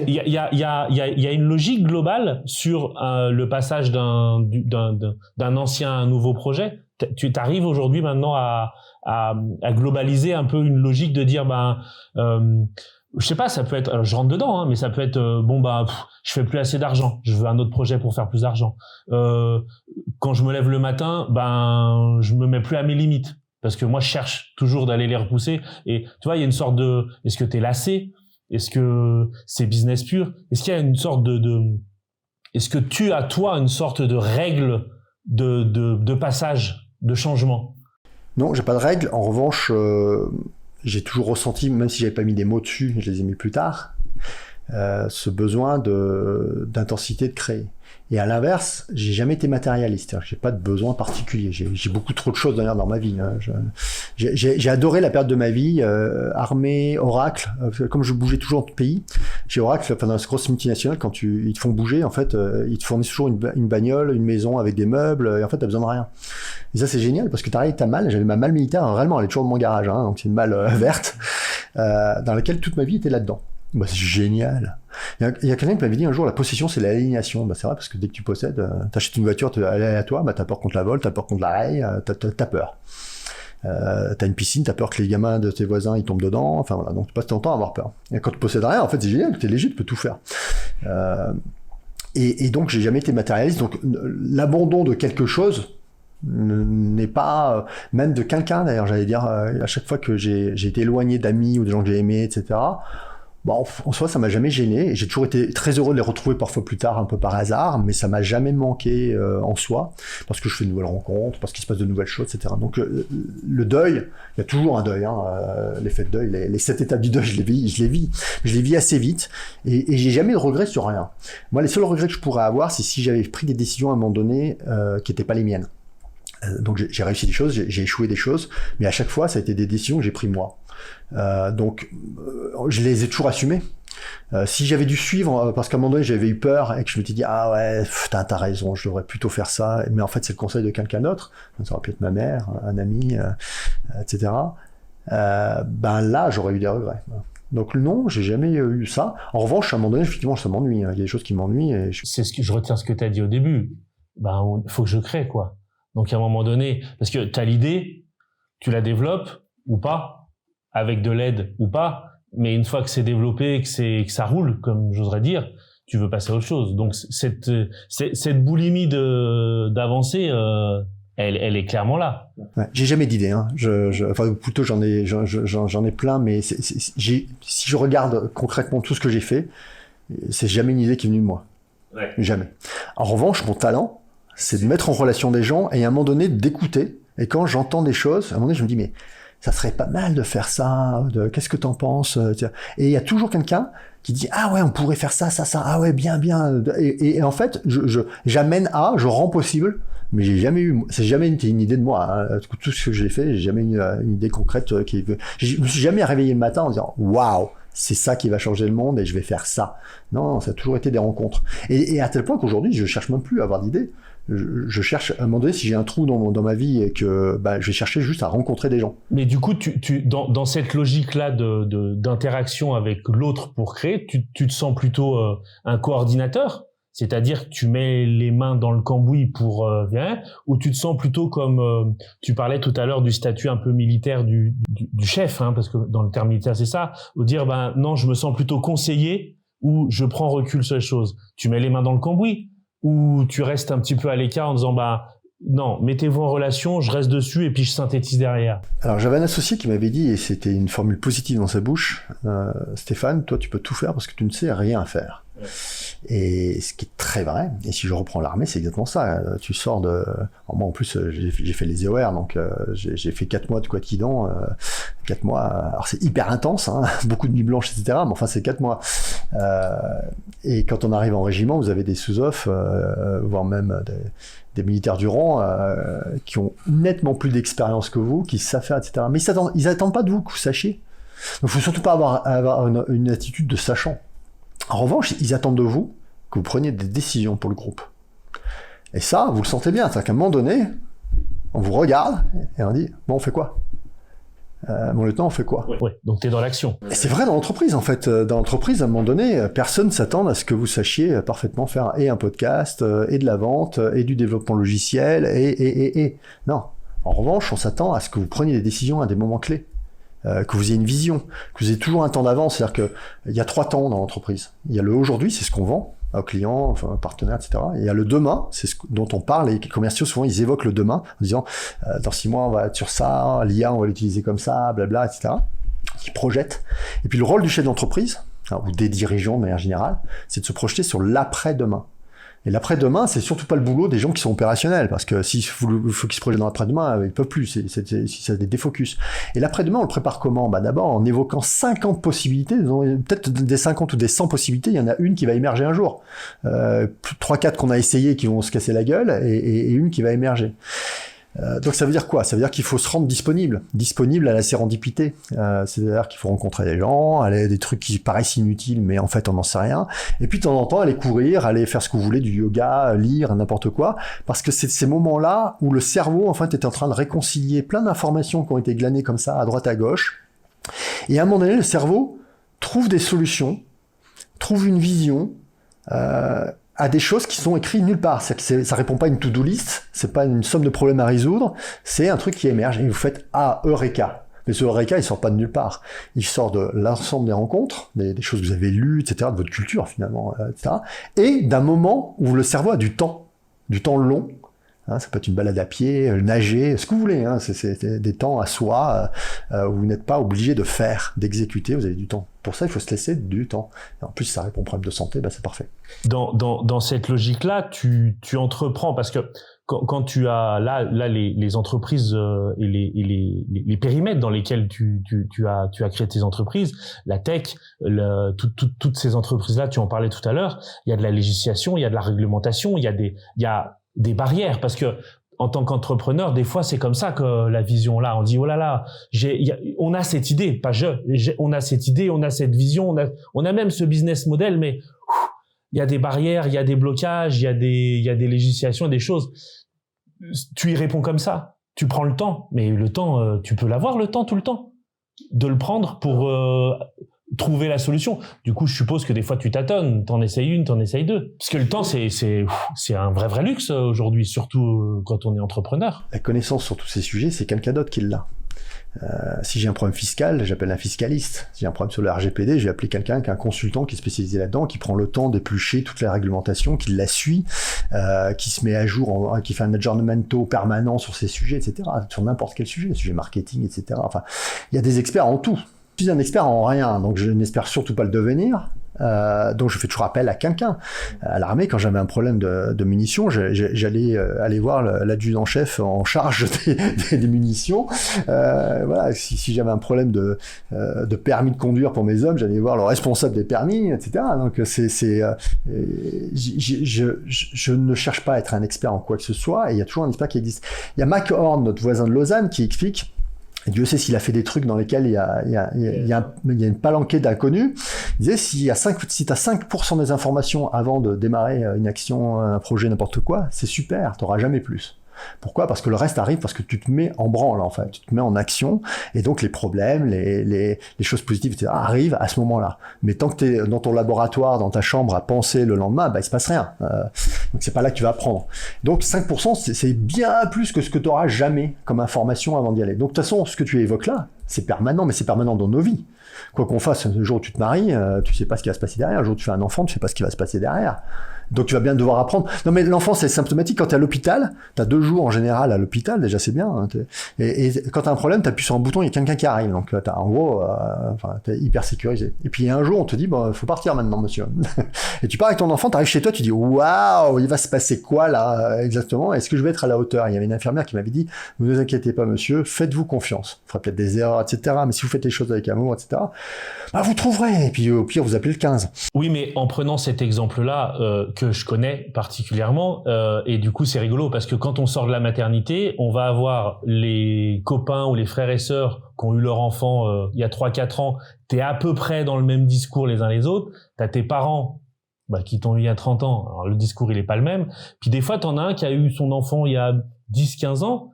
Il y a une logique globale sur le passage d'un ancien à un nouveau projet. Tu t'arrives aujourd'hui maintenant à globaliser un peu une logique de dire je sais pas, ça peut être, alors je rentre dedans, hein, mais ça peut être je fais plus assez d'argent, je veux un autre projet pour faire plus d'argent. Quand je me lève le matin, je me mets plus à mes limites parce que moi je cherche toujours d'aller les repousser. Et tu vois, il y a une sorte de, est-ce que t'es lassé? Est-ce que c'est business pur? Est-ce qu'il y a une sorte est-ce que tu as toi une sorte de règle de passage, de changement? Non, j'ai pas de règle. En revanche, j'ai toujours ressenti, même si j'avais pas mis des mots dessus, je les ai mis plus tard, ce besoin d'intensité de créer. Et à l'inverse, j'ai jamais été matérialiste. J'ai pas de besoin particulier. J'ai beaucoup trop de choses d'ailleurs dans ma vie. J'ai adoré la période de ma vie, armée, Oracle. Comme je bougeais toujours en tout pays, chez Oracle, dans ces grosses multinationales, quand ils te font bouger, en fait, ils te fournissent toujours une bagnole, une maison avec des meubles. Et en fait, t'as besoin de rien. Et ça, c'est génial parce que t'arrives ta malle. J'avais ma malle militaire. Réellement, elle est toujours dans mon garage. Donc c'est une malle verte dans laquelle toute ma vie était là-dedans. C'est génial. Il y a quelqu'un qui m'avait dit un jour, la possession, c'est l'aliénation. C'est vrai, parce que dès que tu possèdes, t'achètes une voiture, elle est à toi, t'as peur contre la vol, t'as peur contre la raille, t'as peur. T'as une piscine, t'as peur que les gamins de tes voisins, ils tombent dedans. Enfin voilà, donc tu passes ton temps à avoir peur. Et quand tu possèdes rien, en fait, c'est génial, t'es léger, tu peux tout faire. Et donc, j'ai jamais été matérialiste. Donc, l'abandon de quelque chose n'est pas, même de quelqu'un, d'ailleurs, j'allais dire, à chaque fois que j'ai été éloigné d'amis ou de gens que j'ai aimés, etc., en soi, ça m'a jamais gêné. Et j'ai toujours été très heureux de les retrouver parfois plus tard, un peu par hasard, mais ça m'a jamais manqué en soi, parce que je fais de nouvelles rencontres, parce qu'il se passe de nouvelles choses, etc. Donc, le deuil, il y a toujours un deuil, l'effet de deuil, les 7 étapes du deuil, je les vis assez vite, et j'ai jamais de regrets sur rien. Moi, les seuls regrets que je pourrais avoir, c'est si j'avais pris des décisions à un moment donné qui n'étaient pas les miennes. Donc, j'ai réussi des choses, j'ai échoué des choses, mais à chaque fois, ça a été des décisions que j'ai prises moi. Donc, je les ai toujours assumées. Si j'avais dû suivre, parce qu'à un moment donné, j'avais eu peur et que je me suis dit, ah ouais, t'as raison, je devrais plutôt faire ça. Mais en fait, c'est le conseil de quelqu'un d'autre. Ça aurait pu être ma mère, un ami, etc. Là, j'aurais eu des regrets. Donc non, j'ai jamais eu ça. En revanche, à un moment donné, effectivement, ça m'ennuie. Il y a des choses qui m'ennuient. C'est ce que je retiens ce que tu as dit au début. Faut que je crée, quoi. Donc à un moment donné, parce que tu as l'idée, tu la développes ou pas, avec de l'aide ou pas, mais une fois que c'est développé, que ça roule, comme j'oserais dire, tu veux passer à autre chose. Donc cette boulimie d'avancer, elle est clairement là. Ouais, j'ai jamais d'idée, enfin plutôt j'en ai plein, mais si je regarde concrètement tout ce que j'ai fait, c'est jamais une idée qui est venue de moi. Ouais. Jamais. En revanche, mon talent, c'est de mettre en relation des gens et à un moment donné d'écouter. Et quand j'entends des choses, à un moment donné, je me dis, mais ça serait pas mal de faire ça, qu'est-ce que t'en penses? Et il y a toujours quelqu'un qui dit, ah ouais, on pourrait faire ça, ah ouais, bien. Et en fait, j'amène je rends possible, mais c'est jamais été une idée de moi. Tout ce que j'ai fait, j'ai jamais eu une idée concrète je me suis jamais réveillé le matin en disant, waouh, c'est ça qui va changer le monde et je vais faire ça. Non, ça a toujours été des rencontres. Et à tel point qu'aujourd'hui, je cherche même plus à avoir d'idées. Je cherche, à un moment donné, si j'ai un trou dans ma vie et que je vais chercher juste à rencontrer des gens. Mais du coup, dans cette logique-là d'interaction avec l'autre pour créer, tu te sens plutôt un coordinateur, c'est-à-dire que tu mets les mains dans le cambouis pour ou tu te sens plutôt comme tu parlais tout à l'heure du statut un peu militaire du chef, parce que dans le terme militaire c'est ça, ou dire non, je me sens plutôt conseiller ou je prends recul sur les choses. Tu mets les mains dans le cambouis ou tu restes un petit peu à l'écart en disant non, mettez-vous en relation, je reste dessus et puis je synthétise derrière. Alors j'avais un associé qui m'avait dit, et c'était une formule positive dans sa bouche, Stéphane, toi tu peux tout faire parce que tu ne sais rien faire. Ouais. Et ce qui est très vrai, et si je reprends l'armée, c'est exactement ça. Tu sors de... Alors moi, en plus, j'ai fait les EOR, donc j'ai fait 4 mois de Kouakidan, 4 mois... Alors c'est hyper intense, hein, beaucoup de nuits blanches, etc., mais enfin, c'est 4 mois. Et quand on arrive en régiment, vous avez des sous-off, voire même des militaires du rang, qui ont nettement plus d'expérience que vous, qui savent faire, etc. Mais ils attendent pas de vous que vous sachiez. Donc il faut surtout pas avoir une attitude de sachant. En revanche, ils attendent de vous que vous preniez des décisions pour le groupe. Et ça, vous le sentez bien. C'est-à-dire qu'à un moment donné, on vous regarde et on dit « Bon, on fait quoi mon lieutenant, on fait quoi ?» Ouais, donc tu es dans l'action. Et c'est vrai dans l'entreprise, en fait. Dans l'entreprise, à un moment donné, personne ne s'attend à ce que vous sachiez parfaitement faire et un podcast, et de la vente, et du développement logiciel, et. Non. En revanche, on s'attend à ce que vous preniez des décisions à des moments clés. Que vous ayez une vision, que vous ayez toujours un temps d'avance, c'est-à-dire que il y a 3 temps dans l'entreprise. Il y a le aujourd'hui, c'est ce qu'on vend aux clients, enfin, aux partenaires, etc. Et il y a le demain, c'est ce dont on parle, et les commerciaux, souvent, ils évoquent le demain, en disant, dans 6 mois, on va être sur ça, l'IA, on va l'utiliser comme ça, blabla, etc. Ils projettent. Et puis, le rôle du chef d'entreprise, ou des dirigeants de manière générale, c'est de se projeter sur l'après-demain. Et l'après-demain, c'est surtout pas le boulot des gens qui sont opérationnels, parce que s'il faut qu'ils se projettent dans l'après-demain, ils peuvent plus, c'est des défocus. Et l'après-demain, on le prépare comment ? D'abord, en évoquant 50 possibilités, peut-être des 50 ou des 100 possibilités, il y en a une qui va émerger un jour. 3-4 qu'on a essayé qui vont se casser la gueule, et une qui va émerger. Donc ça veut dire quoi ? Ça veut dire qu'il faut se rendre disponible à la sérendipité. C'est-à-dire qu'il faut rencontrer des gens, aller des trucs qui paraissent inutiles, mais en fait on n'en sait rien. Et puis de temps en temps aller courir, aller faire ce que vous voulez, du yoga, lire, n'importe quoi, parce que c'est ces moments-là où le cerveau en fait est en train de réconcilier plein d'informations qui ont été glanées comme ça à droite à gauche. Et à un moment donné, le cerveau trouve des solutions, trouve une vision. À des choses qui sont écrites nulle part. Ça répond pas à une to-do list, c'est pas une somme de problèmes à résoudre, c'est un truc qui émerge et vous faites Eureka. Mais ce Eureka, il sort pas de nulle part. Il sort de l'ensemble des rencontres, des choses que vous avez lues, etc., de votre culture finalement, etc. Et d'un moment où le cerveau a du temps long. Hein, ça peut être une balade à pied, nager, ce que vous voulez. Hein, c'est des temps à soi où vous n'êtes pas obligé de faire, d'exécuter. Vous avez du temps. Pour ça, il faut se laisser du temps. Et en plus, si ça répond au problème de santé, c'est parfait. Dans cette logique-là, tu entreprends parce que quand tu as là les entreprises et les périmètres dans lesquels tu as créé tes entreprises, la tech, toutes ces entreprises-là, tu en parlais tout à l'heure. Il y a de la législation, il y a de la réglementation, il y a des barrières parce que en tant qu'entrepreneur, des fois, c'est comme ça que la vision là, on dit oh là là, on a cette idée, on a cette idée, on a cette vision, on a même ce business model, mais il y a des barrières, il y a des blocages, il y a des législations, des choses. Tu y réponds comme ça, tu prends le temps, mais le temps, tu peux l'avoir le temps tout le temps, de le prendre pour trouver la solution. Du coup, je suppose que des fois tu tâtonnes, t'en essayes une, t'en essayes deux. Parce que le temps, c'est un vrai luxe aujourd'hui, surtout quand on est entrepreneur. La connaissance sur tous ces sujets, c'est quelqu'un d'autre qui l'a. Si j'ai un problème fiscal, j'appelle un fiscaliste. Si j'ai un problème sur le RGPD, je vais appeler quelqu'un qui est un consultant qui est spécialisé là-dedans, qui prend le temps d'éplucher toute la réglementation, qui la suit, qui se met à jour, qui fait un aggiornamento permanent sur ces sujets, etc. Sur n'importe quel sujet marketing, etc. Enfin, il y a des experts en tout. Je suis un expert en rien, donc je n'espère surtout pas le devenir. Donc je fais toujours appel à quelqu'un. À l'armée, quand j'avais un problème de munitions, j'allais aller voir l'adjudant-chef en charge des munitions. Voilà, si j'avais un problème de permis de conduire pour mes hommes, j'allais voir le responsable des permis, etc. Donc je ne cherche pas à être un expert en quoi que ce soit, et il y a toujours un expert qui existe. Il y a Mac Horn, notre voisin de Lausanne, qui explique. Et Dieu sait s'il a fait des trucs dans lesquels il y a une palanquée d'inconnus. Il disait, si t'as 5% des informations avant de démarrer une action, un projet, n'importe quoi, c'est super, t'auras jamais plus. Pourquoi ? Parce que le reste arrive parce que tu te mets en branle, en fait. Tu te mets en action, et donc les problèmes, les choses positives, etc., arrivent à ce moment-là. Mais tant que tu es dans ton laboratoire, dans ta chambre, à penser le lendemain, il se passe rien. Donc c'est pas là que tu vas apprendre. Donc 5%, c'est bien plus que ce que tu auras jamais comme information avant d'y aller. Donc de toute façon, ce que tu évoques là, c'est permanent, mais c'est permanent dans nos vies. Quoi qu'on fasse, le jour où tu te maries, tu sais pas ce qui va se passer derrière. Le jour où tu fais un enfant, tu sais pas ce qui va se passer derrière. Donc tu vas bien devoir apprendre. Non mais l'enfant c'est symptomatique quand t'es à l'hôpital, t'as 2 jours en général à l'hôpital, déjà c'est bien. Hein, et quand t'as un problème, t'appuies sur un bouton, il y a quelqu'un qui arrive. Donc t'as en gros, t'es hyper sécurisé. Et puis un jour on te dit bon, faut partir maintenant monsieur. Et tu pars avec ton enfant, t'arrives chez toi, tu dis waouh, il va se passer quoi là exactement? Est-ce que je vais être à la hauteur? Il y avait une infirmière qui m'avait dit ne vous inquiétez pas monsieur, faites-vous confiance. Vous ferez peut-être des erreurs, etc. Mais si vous faites les choses avec amour, etc. Bah vous trouverez. Et puis au pire vous appelez le 15. Oui, mais en prenant cet exemple-là que je connais particulièrement, et du coup c'est rigolo parce que quand on sort de la maternité, on va avoir les copains ou les frères et sœurs qui ont eu leur enfant il y a 3-4 ans, t'es à peu près dans le même discours les uns les autres, t'as tes parents qui t'ont eu il y a 30 ans, alors le discours il est pas le même, puis des fois t'en as un qui a eu son enfant il y a 10-15 ans,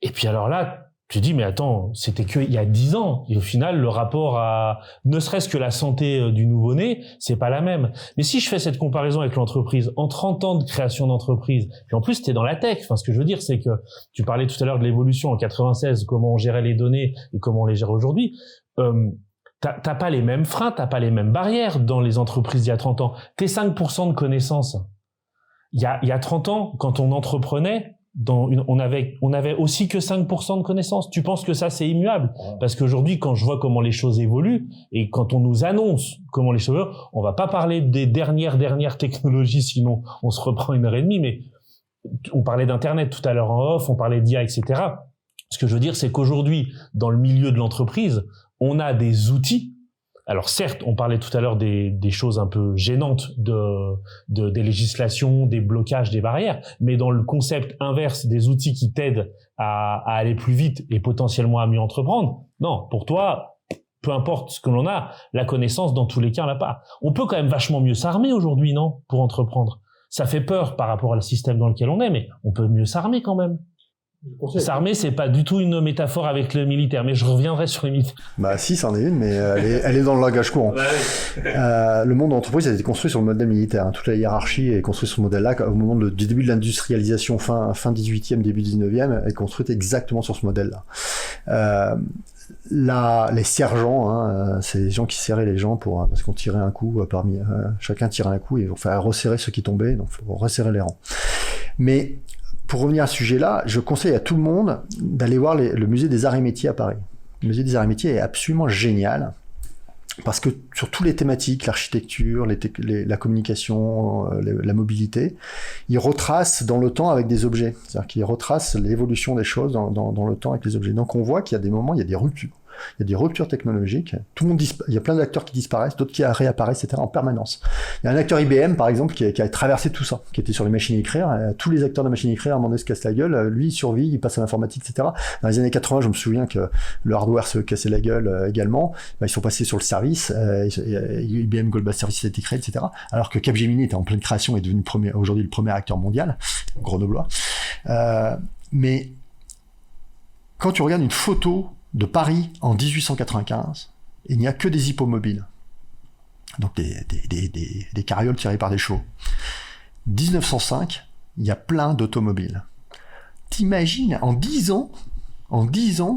et puis alors là, tu dis, mais attends, c'était que il y a 10 ans. Et au final, le rapport à, ne serait-ce que la santé du nouveau-né, c'est pas la même. Mais si je fais cette comparaison avec l'entreprise, en 30 ans de création d'entreprise, puis en plus, t'es dans la tech. Enfin, ce que je veux dire, c'est que tu parlais tout à l'heure de l'évolution en 96, comment on gérait les données et comment on les gère aujourd'hui. T'as pas les mêmes freins, t'as pas les mêmes barrières dans les entreprises d'il y a 30 ans. Tes 5% de connaissances. Il y a 30 ans, quand on entreprenait, on avait aussi que 5% de connaissances. Tu penses que ça c'est immuable? Parce qu'aujourd'hui, quand je vois comment les choses évoluent et quand on nous annonce comment les choses évoluent, on va pas parler des dernières technologies, sinon on se reprend 1h30, mais on parlait d'internet tout à l'heure en off, on parlait d'IA, etc. Ce que je veux dire, c'est qu'aujourd'hui, dans le milieu de l'entreprise, on a des outils. Alors certes, on parlait tout à l'heure des choses un peu gênantes des législations, des blocages, des barrières, mais dans le concept inverse des outils qui t'aident à aller plus vite et potentiellement à mieux entreprendre, non, pour toi, peu importe ce que l'on a, la connaissance, dans tous les cas, on l'a pas. On peut quand même vachement mieux s'armer aujourd'hui, non, pour entreprendre. Ça fait peur par rapport au système dans lequel on est, mais on peut mieux s'armer quand même. S'armer, c'est pas du tout une métaphore avec le militaire, mais je reviendrai sur les militaires. Bah si, c'en est une, mais elle est dans le langage courant. Bah oui. Le monde d'entreprise a été construit sur le modèle militaire. Hein. Toute la hiérarchie est construite sur ce modèle-là. Au moment du début de l'industrialisation, fin 18e, début 19e, est construite exactement sur ce modèle-là. Les sergents, hein, c'est les gens qui serraient les gens parce qu'on tirait un coup chacun tirait un coup et il fallait resserrer ceux qui tombaient, donc il faut resserrer les rangs. Mais pour revenir à ce sujet-là, je conseille à tout le monde d'aller voir le musée des Arts et Métiers à Paris. Le musée des Arts et Métiers est absolument génial parce que sur toutes les thématiques, l'architecture, la communication, la mobilité, il retrace dans le temps avec des objets. C'est-à-dire qu'il retrace l'évolution des choses dans le temps avec les objets. Donc on voit qu'il y a des moments, il y a des ruptures. Il y a des ruptures technologiques. Tout le monde il y a plein d'acteurs qui disparaissent, d'autres qui réapparaissent, etc. en permanence. Il y a un acteur IBM, par exemple, qui a traversé tout ça, qui était sur les machines à écrire. Tous les acteurs de machines à écrire, à un moment donné, se cassent la gueule. Lui, il survit, il passe à l'informatique, etc. Dans les années 80, je me souviens que le hardware se cassait la gueule également. Ils sont passés sur le service. IBM Goldbach Services a été créé, etc. Alors que Capgemini était en pleine création et est devenu aujourd'hui le premier acteur mondial, grenoblois. Mais quand tu regardes une photo de Paris en 1895, il n'y a que des hippomobiles. Donc des carrioles tirées par des chevaux. 1905, il y a plein d'automobiles. T'imagines, en 10 ans,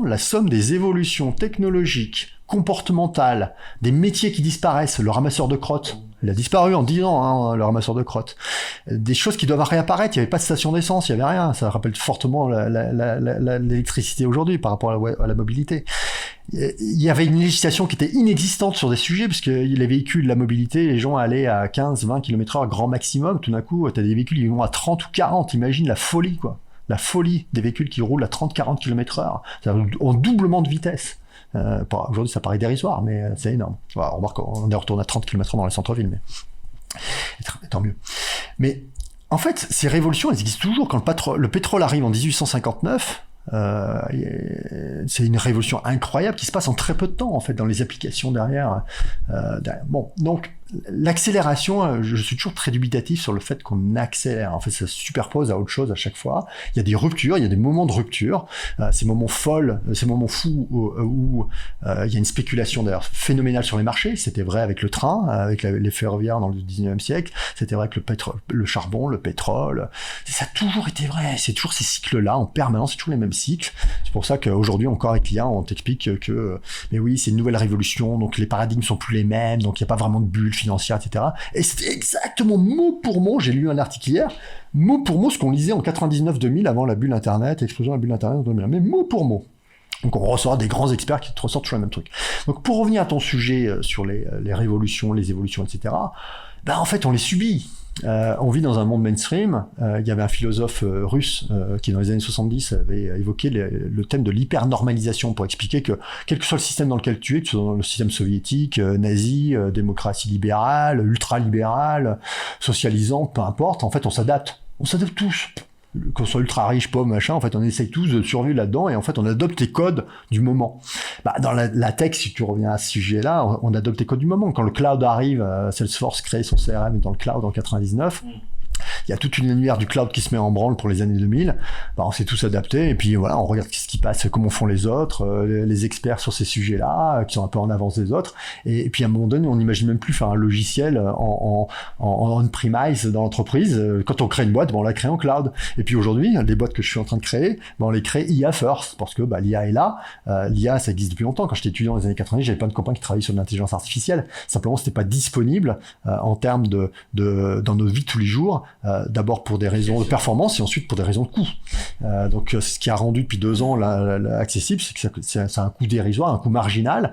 la somme des évolutions technologiques, comportementales, des métiers qui disparaissent, le ramasseur de crottes, il a disparu en 10 ans, hein, le ramasseur de crottes. Des choses qui doivent réapparaître, il n'y avait pas de station d'essence, il n'y avait rien, ça rappelle fortement l'électricité aujourd'hui par rapport à la mobilité. Il y avait une législation qui était inexistante sur des sujets, parce que les véhicules, la mobilité, les gens allaient à 15-20 km/h grand maximum, tout d'un coup, t'as des véhicules qui vont à 30 ou 40, imagine la folie, quoi. La folie des véhicules qui roulent à 30-40 km/h, en doublement de vitesse. Aujourd'hui, ça paraît dérisoire, mais c'est énorme. Voilà, on remarque, on est retourné à 30 km/h dans les centres-villes, mais tant mieux. Mais en fait, ces révolutions, elles existent toujours. Quand le pétrole arrive en 1859, c'est une révolution incroyable qui se passe en très peu de temps, en fait, dans les applications derrière. Bon, donc, l'accélération, je suis toujours très dubitatif sur le fait qu'on accélère. En fait, ça se superpose à autre chose à chaque fois. Il y a des ruptures, il y a des moments de rupture, ces moments folles, ces moments fous où il y a une spéculation d'ailleurs phénoménale sur les marchés. C'était vrai avec le train, avec les ferroviaires dans le 19e siècle. C'était vrai avec le charbon, le pétrole. Ça a toujours été vrai. C'est toujours ces cycles-là en permanence. C'est toujours les mêmes cycles. C'est pour ça qu'aujourd'hui encore avec l'IA, on t'explique que mais oui, c'est une nouvelle révolution. Donc les paradigmes sont plus les mêmes. Donc il n'y a pas vraiment de bulle financière, etc. Et c'était exactement mot pour mot, j'ai lu un article hier, mot pour mot ce qu'on lisait en 99-2000 avant la bulle Internet, l'explosion de la bulle Internet en 2001, mais mot pour mot. Donc on ressort des grands experts qui te ressortent toujours le même truc. Donc pour revenir à ton sujet sur les révolutions, les évolutions, etc., en fait on les subit. On vit dans un monde mainstream. Il y avait un philosophe russe qui, dans les années 70, avait évoqué le thème de l'hypernormalisation pour expliquer que, quel que soit le système dans lequel tu es, que ce soit dans le système soviétique, nazi, démocratie libérale, ultra-libérale, socialisante, peu importe, en fait, on s'adapte. On s'adapte tous. Qu'on soit ultra riche, pauvre, machin, en fait, on essaye tous de survivre là-dedans et en fait, on adopte les codes du moment. Dans la tech, si tu reviens à ce sujet-là, on adopte les codes du moment. Quand le cloud arrive, Salesforce crée son CRM dans le cloud en 99. Il y a toute une annuaire du cloud qui se met en branle pour les années 2000. On s'est tous adaptés et puis voilà, on regarde ce qui passe, comment font les autres, les experts sur ces sujets-là, qui sont un peu en avance des autres. Et puis à un moment donné, on n'imagine même plus faire un logiciel en on-premise dans l'entreprise. Quand on crée une boîte, on la crée en cloud. Et puis aujourd'hui, les boîtes que je suis en train de créer, on les crée IA first, parce que l'IA est là. L'IA, ça existe depuis longtemps. Quand j'étais étudiant dans les années 90, j'avais plein de copains qui travaillaient sur l'intelligence artificielle. Simplement, c'était pas disponible en termes dans nos vies tous les jours. D'abord pour des raisons de performance et ensuite pour des raisons de coût. Donc ce qui a rendu depuis 2 ans accessible, c'est que c'est un coût dérisoire, un coût marginal,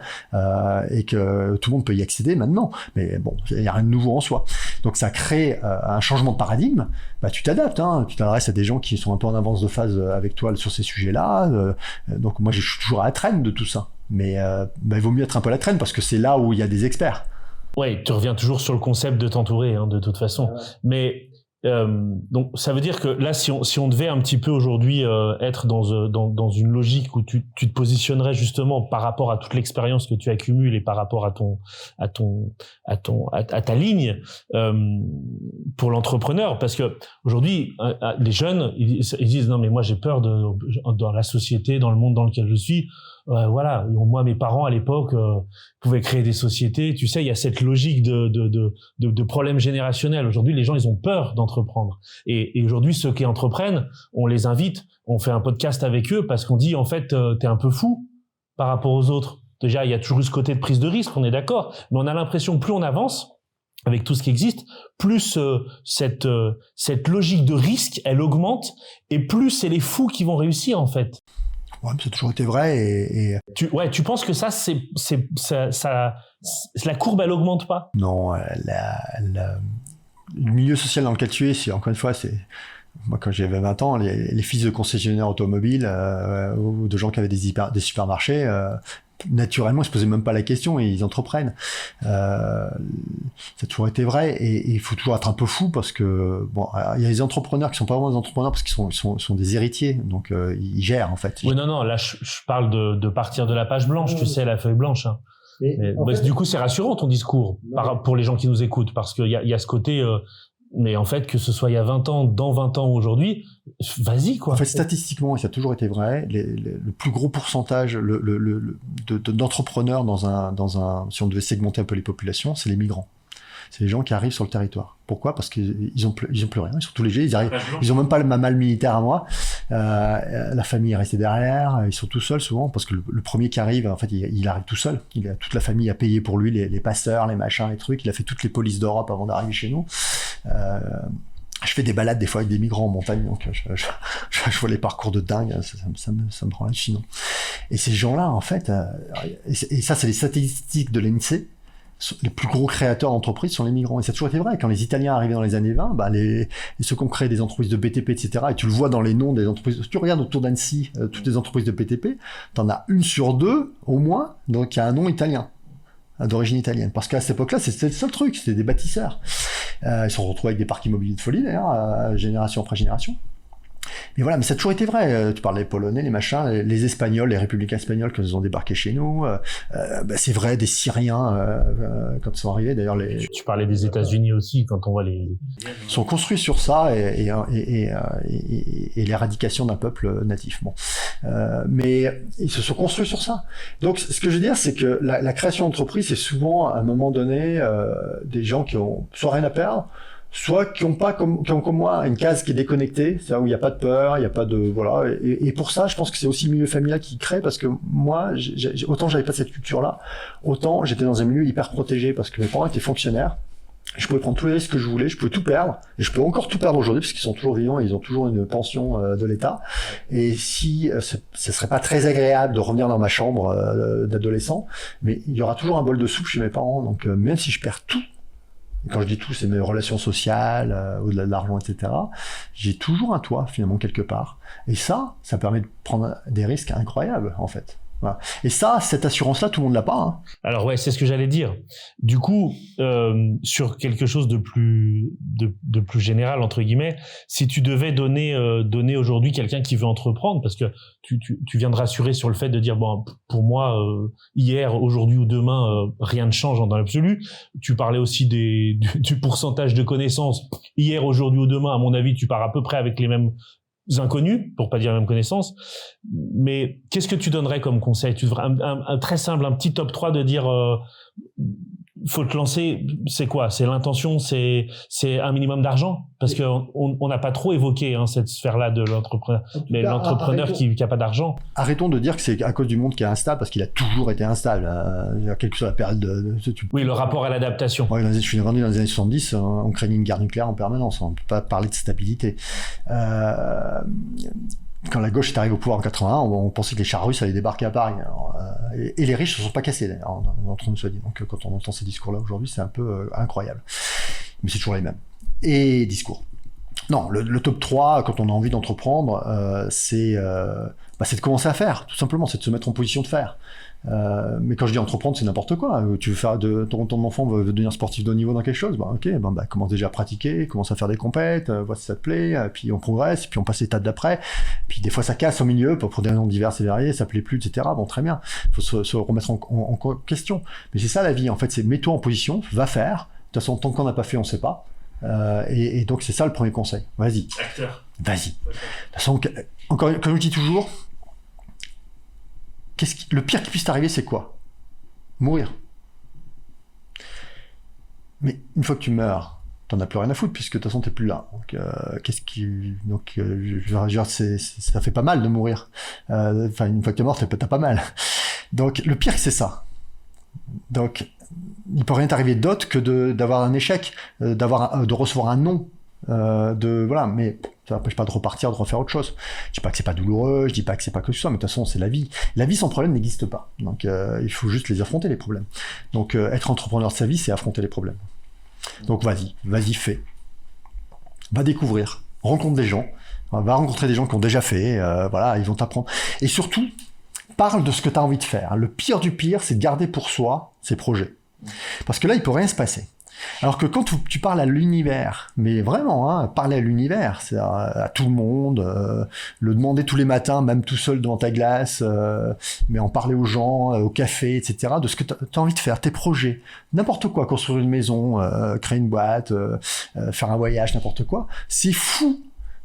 et que tout le monde peut y accéder maintenant. Mais bon, il n'y a rien de nouveau en soi. Donc ça crée un changement de paradigme. Tu t'adaptes, tu t'adresses à des gens qui sont un peu en avance de phase avec toi sur ces sujets-là. Donc moi je suis toujours à la traîne de tout ça. Mais il vaut mieux être un peu à la traîne parce que c'est là où il y a des experts. Ouais, tu reviens toujours sur le concept de t'entourer, de toute façon. Ouais. Mais donc ça veut dire que là, si on devait un petit peu aujourd'hui être dans une logique où tu te positionnerais justement par rapport à toute l'expérience que tu accumules et par rapport à ta ligne pour l'entrepreneur, parce que aujourd'hui les jeunes ils disent non mais moi j'ai peur dans la société, dans le monde dans lequel je suis. Voilà, moi mes parents à l'époque pouvaient créer des sociétés, tu sais, il y a cette logique de problème générationnel. Aujourd'hui les gens ils ont peur d'entreprendre et aujourd'hui ceux qui entreprennent, on les invite, on fait un podcast avec eux parce qu'on dit en fait t'es un peu fou par rapport aux autres. Déjà il y a toujours eu ce côté de prise de risque, on est d'accord, mais on a l'impression que plus on avance avec tout ce qui existe, plus cette logique de risque elle augmente et plus c'est les fous qui vont réussir en fait. Ouais, ça a toujours été vrai tu penses que ça la courbe elle augmente pas? Non, le milieu social dans lequel tu es, encore une fois, c'est moi quand j'avais 20 ans, les fils de concessionnaires automobiles ou de gens qui avaient des supermarchés, naturellement ils se posaient même pas la question et ils entreprennent. Ça a toujours été vrai et il faut toujours être un peu fou parce que bon, il y a des entrepreneurs qui sont pas vraiment des entrepreneurs parce qu'ils sont des héritiers, donc ils gèrent en fait. Oui, non, là je parle de partir de la page blanche, tu sais, la feuille blanche. Mais du coup c'est rassurant ton discours pour les gens qui nous écoutent parce qu'il y a ce côté mais en fait, que ce soit il y a 20 ans, dans 20 ans ou aujourd'hui, vas-y, quoi. En fait, statistiquement, et ça a toujours été vrai, le plus gros pourcentage d'entrepreneurs si on devait segmenter un peu les populations, c'est les migrants. C'est les gens qui arrivent sur le territoire. Pourquoi? Parce qu'ils ont plus rien, ils sont tous légers, ils ont même pas ma malle militaire à moi. La famille est restée derrière, ils sont tout seuls souvent, parce que le premier qui arrive, en fait, il arrive tout seul. Il a toute la famille à payer pour lui, les passeurs, les machins, les trucs. Il a fait toutes les polices d'Europe avant d'arriver chez nous. Je fais des balades des fois avec des migrants en montagne, donc je vois les parcours de dingue, ça me rend hallucinant. Et ces gens-là, en fait, et ça c'est les statistiques de l'INSEE, les plus gros créateurs d'entreprises sont les migrants. Et ça a toujours été vrai. Quand les Italiens arrivaient dans les années 20, ceux qui ont créé des entreprises de BTP, etc., et tu le vois dans les noms des entreprises, si tu regardes autour d'Annecy, toutes les entreprises de BTP, t'en as 1 sur 2, au moins, donc il y a un nom italien, d'origine italienne. Parce qu'à cette époque-là, c'était le seul truc, c'était des bâtisseurs. Ils se sont retrouvés avec des parcs immobiliers de folie, d'ailleurs, génération après génération. Mais voilà, mais ça a toujours été vrai. Tu parles des Polonais, les machins, les Espagnols, les républicains espagnols quand ils ont débarqué chez nous. C'est vrai, des Syriens quand ils sont arrivés. D'ailleurs, Tu parlais des États-Unis aussi quand on voit les sont construits sur ça et l'éradication d'un peuple natif. Bon, mais ils se sont construits sur ça. Donc, ce que je veux dire, c'est que la création d'entreprise, c'est souvent à un moment donné des gens qui ont soit rien à perdre, soit qui ont pas comme moi une case qui est déconnectée, c'est où il n'y a pas de peur, il n'y a pas de voilà. Et pour ça, je pense que c'est aussi le milieu familial qui crée, parce que moi, autant j'avais pas cette culture-là, autant j'étais dans un milieu hyper protégé parce que mes parents étaient fonctionnaires. Je pouvais prendre tous les risques que je voulais, je pouvais tout perdre, et je peux encore tout perdre aujourd'hui parce qu'ils sont toujours vivants et ils ont toujours une pension de l'État. Et si ce serait pas très agréable de revenir dans ma chambre d'adolescent, mais il y aura toujours un bol de soupe chez mes parents. Donc même si je perds tout, et quand je dis tout, c'est mes relations sociales, au-delà de l'argent, etc. J'ai toujours un toit finalement quelque part. Et ça permet de prendre des risques incroyables en fait. Voilà. Et ça, cette assurance-là, tout le monde l'a pas. Hein. Alors ouais, c'est ce que j'allais dire. Du coup, sur quelque chose de plus général entre guillemets, si tu devais donner aujourd'hui quelqu'un qui veut entreprendre, parce que tu viens de rassurer sur le fait de dire bon, pour moi hier, aujourd'hui ou demain, rien ne change dans l'absolu. Tu parlais aussi du pourcentage de connaissances. Hier, aujourd'hui ou demain, à mon avis, tu pars à peu près avec les mêmes inconnus, pour pas dire la même connaissance. Mais qu'est-ce que tu donnerais comme conseil? Tu devrais un très simple, un petit top 3 de dire faut te lancer, c'est quoi? C'est l'intention, c'est un minimum d'argent? Parce que on n'a pas trop évoqué cette sphère-là de l'entrepreneur, mais l'entrepreneur qui a pas d'argent. Arrêtons de dire que c'est à cause du monde qui est instable, parce qu'il a toujours été instable, quelle que soit la période Oui, le rapport à l'adaptation. Ouais, je suis grandi dans les années 70, on craignait une guerre nucléaire en permanence, on ne peut pas parler de stabilité. Quand la gauche est arrivée au pouvoir en 81, on pensait que les chars russes allaient débarquer à Paris. Alors, et les riches ne se sont pas cassés, d'ailleurs, entre nous soit dit. Donc quand on entend ces discours-là aujourd'hui, c'est un peu incroyable. Mais c'est toujours les mêmes. Et discours. Non, le top 3, quand on a envie d'entreprendre, c'est de commencer à faire, tout simplement. C'est de se mettre en position de faire. Mais quand je dis entreprendre, c'est n'importe quoi. Tu veux faire ton enfant veut devenir sportif de haut niveau dans quelque chose, commence déjà à pratiquer, commence à faire des compètes, vois si ça te plaît, puis on progresse, puis on passe l'étape d'après. Puis des fois ça casse au milieu pour des raisons diverses et variées, ça plaît plus, etc. Bon, très bien. Il faut se remettre en question. Mais c'est ça la vie, en fait, c'est mets-toi en position, va faire. De toute façon, tant qu'on n'a pas fait, on sait pas. Et donc c'est ça le premier conseil. Vas-y. Acteur. Vas-y. De toute façon, encore, comme je dis toujours, le pire qui puisse t'arriver, c'est quoi? Mourir. Mais une fois que tu meurs, t'en as plus rien à foutre, puisque de toute façon t'es plus là. Donc, ça fait pas mal de mourir. Une fois que t'es mort, t'as pas mal. Donc le pire, c'est ça. Donc il peut rien t'arriver d'autre que d'avoir un échec, de recevoir un non. Mais ça n'empêche pas de repartir, de refaire autre chose. Je dis pas que c'est pas douloureux, je dis pas que c'est pas que ça, mais de toute façon c'est la vie. La vie sans problème n'existe pas. Donc il faut juste les affronter, les problèmes. Donc être entrepreneur de sa vie, c'est affronter les problèmes. Donc vas-y, fais. Va découvrir, rencontre des gens, va rencontrer des gens qui ont déjà fait, ils vont t'apprendre. Et surtout, parle de ce que tu as envie de faire. Le pire du pire, c'est de garder pour soi ses projets. Parce que là, il peut rien se passer. Alors que quand tu parles à l'univers, mais vraiment, parler à l'univers, c'est à tout le monde, le demander tous les matins, même tout seul devant ta glace, mais en parler aux gens, au café, etc., de ce que tu as envie de faire, tes projets, n'importe quoi, construire une maison, créer une boîte, faire un voyage, n'importe quoi, c'est fou.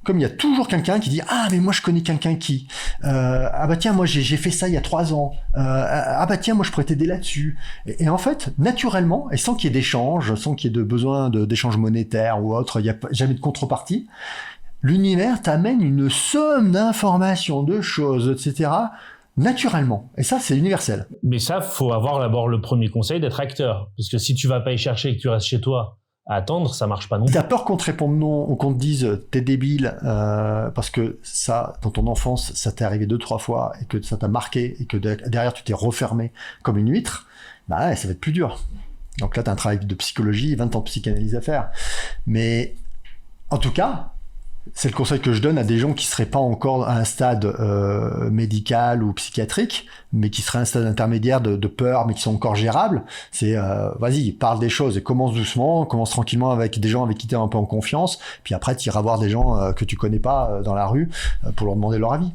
Comme il y a toujours quelqu'un qui dit « Ah, mais moi je connais quelqu'un qui... ah bah tiens, moi j'ai fait ça il y a 3 ans. Ah bah tiens, moi je pourrais t'aider là-dessus. » Et en fait, naturellement, et sans qu'il y ait d'échange, sans qu'il y ait de besoin d'échange monétaire ou autre, il n'y a jamais de contrepartie, l'univers t'amène une somme d'informations, de choses, etc., naturellement. Et ça, c'est universel. Mais ça, faut avoir d'abord le premier conseil d'être acteur. Parce que si tu vas pas y chercher et que tu restes chez toi, à attendre, ça marche pas non plus. T'as peur qu'on te réponde non, ou qu'on te dise t'es débile, parce que ça, dans ton enfance, ça t'est arrivé 2-3 fois, et que ça t'a marqué, et que derrière tu t'es refermé comme une huître, ça va être plus dur. Donc là, t'as un travail de psychologie, 20 ans de psychanalyse à faire. Mais, en tout cas, C'est le conseil que je donne à des gens qui seraient pas encore à un stade médical ou psychiatrique, mais qui seraient à un stade intermédiaire de peur, mais qui sont encore gérables. C'est vas-y, parle des choses et commence doucement, commence tranquillement avec des gens avec qui tu es un peu en confiance, puis après tu iras voir des gens que tu connais pas dans la rue pour leur demander leur avis.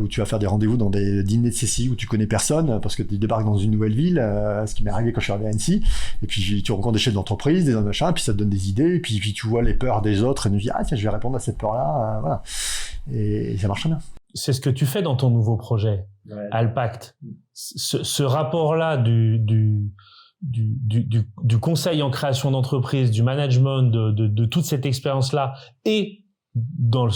Où tu vas faire des rendez-vous dans des dîners de CCI où tu connais personne parce que tu débarques dans une nouvelle ville, ce qui m'est arrivé quand je suis arrivé à Annecy, et puis tu rencontres des chefs d'entreprise, des machins, puis ça te donne des idées, et puis tu vois les peurs des autres et tu dis ah tiens je vais répondre à cette peur-là, voilà, et ça marche bien. C'est ce que tu fais dans ton nouveau projet, Alpact. Ce rapport-là du conseil en création d'entreprise, du management, de toute cette expérience-là, et dans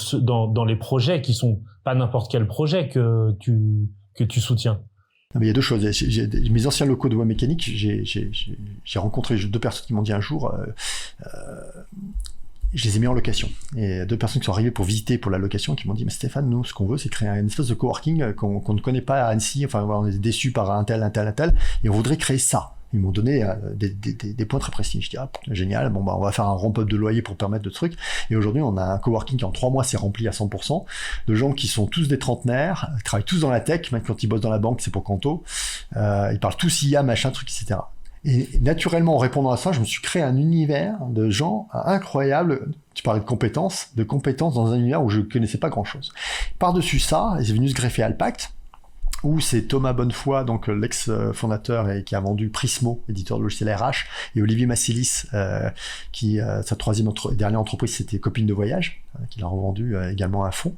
les projets qui sont pas n'importe quel projet que tu soutiens. Mais il y a deux choses. Mes anciens locaux de voie mécanique, j'ai rencontré 2 personnes qui m'ont dit un jour, je les ai mis en location. Et 2 personnes qui sont arrivées pour visiter pour la location qui m'ont dit, mais Stéphane, nous, ce qu'on veut, c'est créer une espèce de coworking qu'on ne connaît pas à Annecy. Enfin, on est déçus par un tel, et on voudrait créer ça. Ils m'ont donné des points très précis. Je dis, ah, génial, bon, on va faire un ramp-up de loyer pour permettre de trucs. Et aujourd'hui, on a un coworking qui, en 3 mois, s'est rempli à 100%, de gens qui sont tous des trentenaires, qui travaillent tous dans la tech, même quand ils bossent dans la banque, c'est pour Canto. Ils parlent tous IA, machin, truc, etc. Et naturellement, en répondant à ça, je me suis créé un univers de gens incroyables. Tu parlais de compétences dans un univers où je connaissais pas grand-chose. Par-dessus ça, est venu se greffer Alpact, où c'est Thomas Bonnefoy, donc l'ex-fondateur et qui a vendu Prismo, éditeur de logiciel RH, et Olivier Massilis, qui sa troisième et dernière entreprise, c'était Copine de voyage, qu'il a revendu également à fond.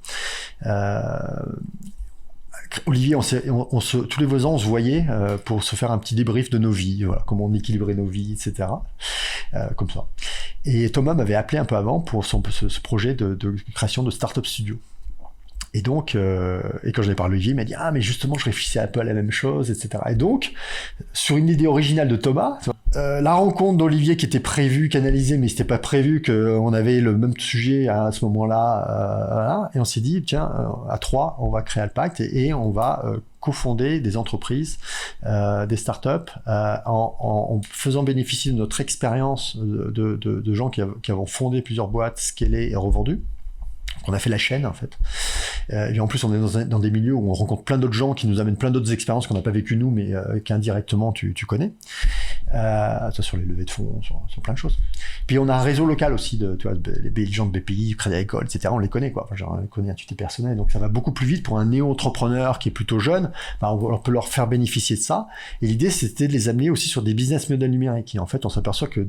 Olivier, tous les 2 ans, on se voyait pour se faire un petit débrief de nos vies, voilà, comment on équilibrait nos vies, etc. Comme ça. Et Thomas m'avait appelé un peu avant pour ce projet de création de Startup Studio. Et donc, et quand je l'ai parlé à Olivier, il m'a dit « Ah, mais justement, je réfléchissais un peu à la même chose, etc. » Et donc, sur une idée originale de Thomas, la rencontre d'Olivier qui était prévue, canalisée, mais c'était pas prévu qu'on avait le même sujet à ce moment-là, voilà. Et on s'est dit « Tiens, à 3, on va créer Alpact et on va cofonder des entreprises, des startups, en faisant bénéficier de notre expérience de gens qui avons fondé plusieurs boîtes, scalées et revendues. » On a fait la chaîne en fait. Et en plus on est dans des milieux où on rencontre plein d'autres gens qui nous amènent plein d'autres expériences qu'on n'a pas vécues nous, mais qu'indirectement tu connais. Ça sur les levées de fonds, sur plein de choses. Puis on a un réseau local aussi tu vois, les gens de BPI, Crédit Agricole, etc. On les connaît quoi. Enfin, genre, on les connaît à titre personnel, donc ça va beaucoup plus vite pour un néo-entrepreneur qui est plutôt jeune. Enfin, on peut leur faire bénéficier de ça. Et l'idée c'était de les amener aussi sur des business models numériques. Et en fait on s'aperçoit que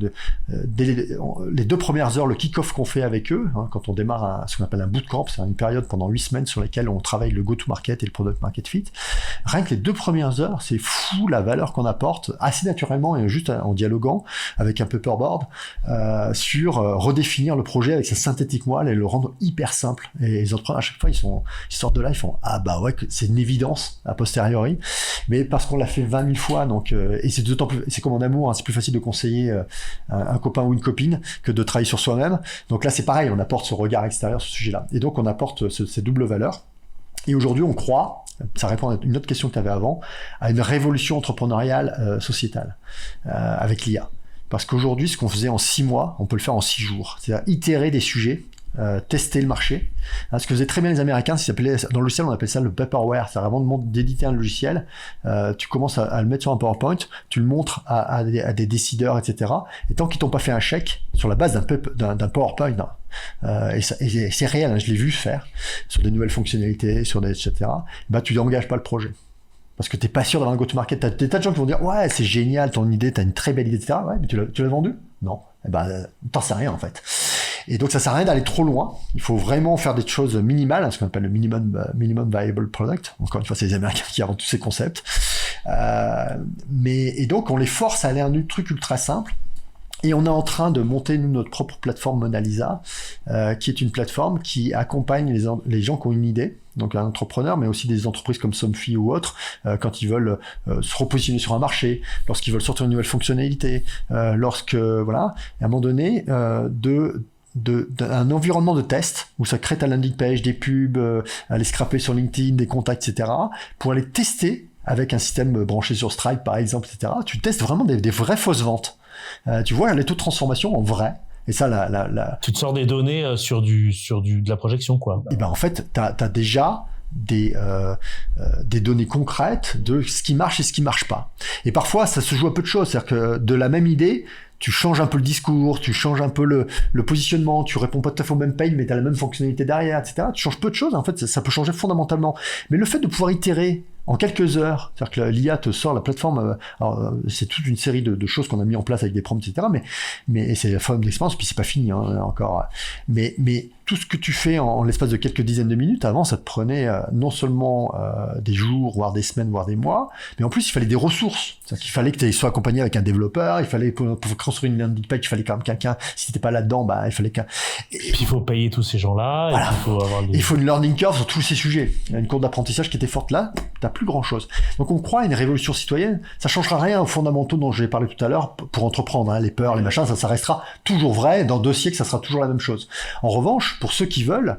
dès les 2 premières heures, le kick-off qu'on fait avec eux, quand on démarre ce qu'on appelle un bootcamp, c'est une période pendant 8 semaines sur lesquelles on travaille le go-to-market et le product market fit. Rien que les 2 premières heures, c'est fou la valeur qu'on apporte assez naturellement et juste en dialoguant avec un paperboard sur redéfinir le projet avec sa synthétique moelle et le rendre hyper simple. Et les entrepreneurs à chaque fois ils sortent de là, ils font ah bah ouais, c'est une évidence a posteriori, mais parce qu'on l'a fait 20 000 fois, donc et c'est d'autant plus, c'est comme en amour, hein, c'est plus facile de conseiller un copain ou une copine que de travailler sur soi-même. Donc là c'est pareil, on apporte ce regard extérieur sur ce sujet-là. Et donc on apporte ces doubles valeurs. Et aujourd'hui on croit, ça répond à une autre question que tu avais avant, à une révolution entrepreneuriale sociétale avec l'IA. Parce qu'aujourd'hui ce qu'on faisait en 6 mois, on peut le faire en 6 jours. C'est-à-dire itérer des sujets, tester le marché. Ce que faisaient très bien les Américains, dans le logiciel on appelle ça le paperware, c'est vraiment d'éditer un logiciel, tu commences à le mettre sur un PowerPoint, tu le montres à des décideurs, etc. Et tant qu'ils t'ont pas fait un chèque sur la base d'un PowerPoint, et c'est réel, hein, je l'ai vu faire sur des nouvelles fonctionnalités, etc. Bah tu n'engages pas le projet. Parce que t'es pas sûr d'avoir un go-to-market. T'as des tas de gens qui vont dire ouais c'est génial ton idée, t'as une très belle idée, etc. Ouais, mais tu l'as vendu? Non. Eh ben t'en sais rien en fait. Et donc ça sert à rien d'aller trop loin. Il faut vraiment faire des choses minimales, ce qu'on appelle le minimum viable product. Encore une fois, c'est les Américains qui inventent tous ces concepts. Et donc on les force à aller à un truc ultra simple. Et on est en train de monter notre propre plateforme Mona Lisa, qui est une plateforme qui accompagne les gens qui ont une idée, donc un entrepreneur, mais aussi des entreprises comme Somfy ou autres, quand ils veulent se repositionner sur un marché, lorsqu'ils veulent sortir une nouvelle fonctionnalité, voilà, et à un moment donné, d'un environnement de test où ça crée ta landing page, des pubs, aller scraper sur LinkedIn, des contacts, etc., pour aller tester avec un système branché sur Stripe, par exemple, etc. Tu testes vraiment des vraies fausses ventes. Tu vois les taux de transformation en vrai. Et ça, Tu te sors des données de la projection, quoi. Et ben en fait, t'as déjà des données concrètes de ce qui marche et ce qui marche pas. Et parfois, ça se joue à peu de choses. C'est-à-dire que de la même idée, tu changes un peu le discours, tu changes un peu le positionnement, tu réponds pas tout à fait au même page, mais tu as la même fonctionnalité derrière, etc. Tu changes peu de choses, en fait, ça peut changer fondamentalement. Mais le fait de pouvoir itérer en quelques heures, c'est-à-dire que l'IA te sort la plateforme, alors, c'est toute une série de choses qu'on a mis en place avec des prompts, etc. Mais c'est la forme d'expérience, puis c'est pas fini encore. Mais tout ce que tu fais en l'espace de quelques dizaines de minutes, avant, ça te prenait non seulement des jours, voire des semaines, voire des mois, mais en plus, il fallait des ressources. C'est-à-dire qu'il fallait que tu sois accompagné avec un développeur, il fallait pour construire une landing page, il fallait quand même quelqu'un. Si t'étais pas là-dedans, bah il fallait Puis il faut payer tous ces gens-là. Voilà. Et il faut une learning curve sur tous ces sujets. Il y a une courbe d'apprentissage qui était forte là. T'as plus grand chose. Donc on croit à une révolution citoyenne. Ça changera rien aux fondamentaux dont j'ai parlé tout à l'heure pour entreprendre. Les peurs, les machins, ça restera toujours vrai. Dans 2 siècles, ça sera toujours la même chose. En revanche, pour ceux qui veulent,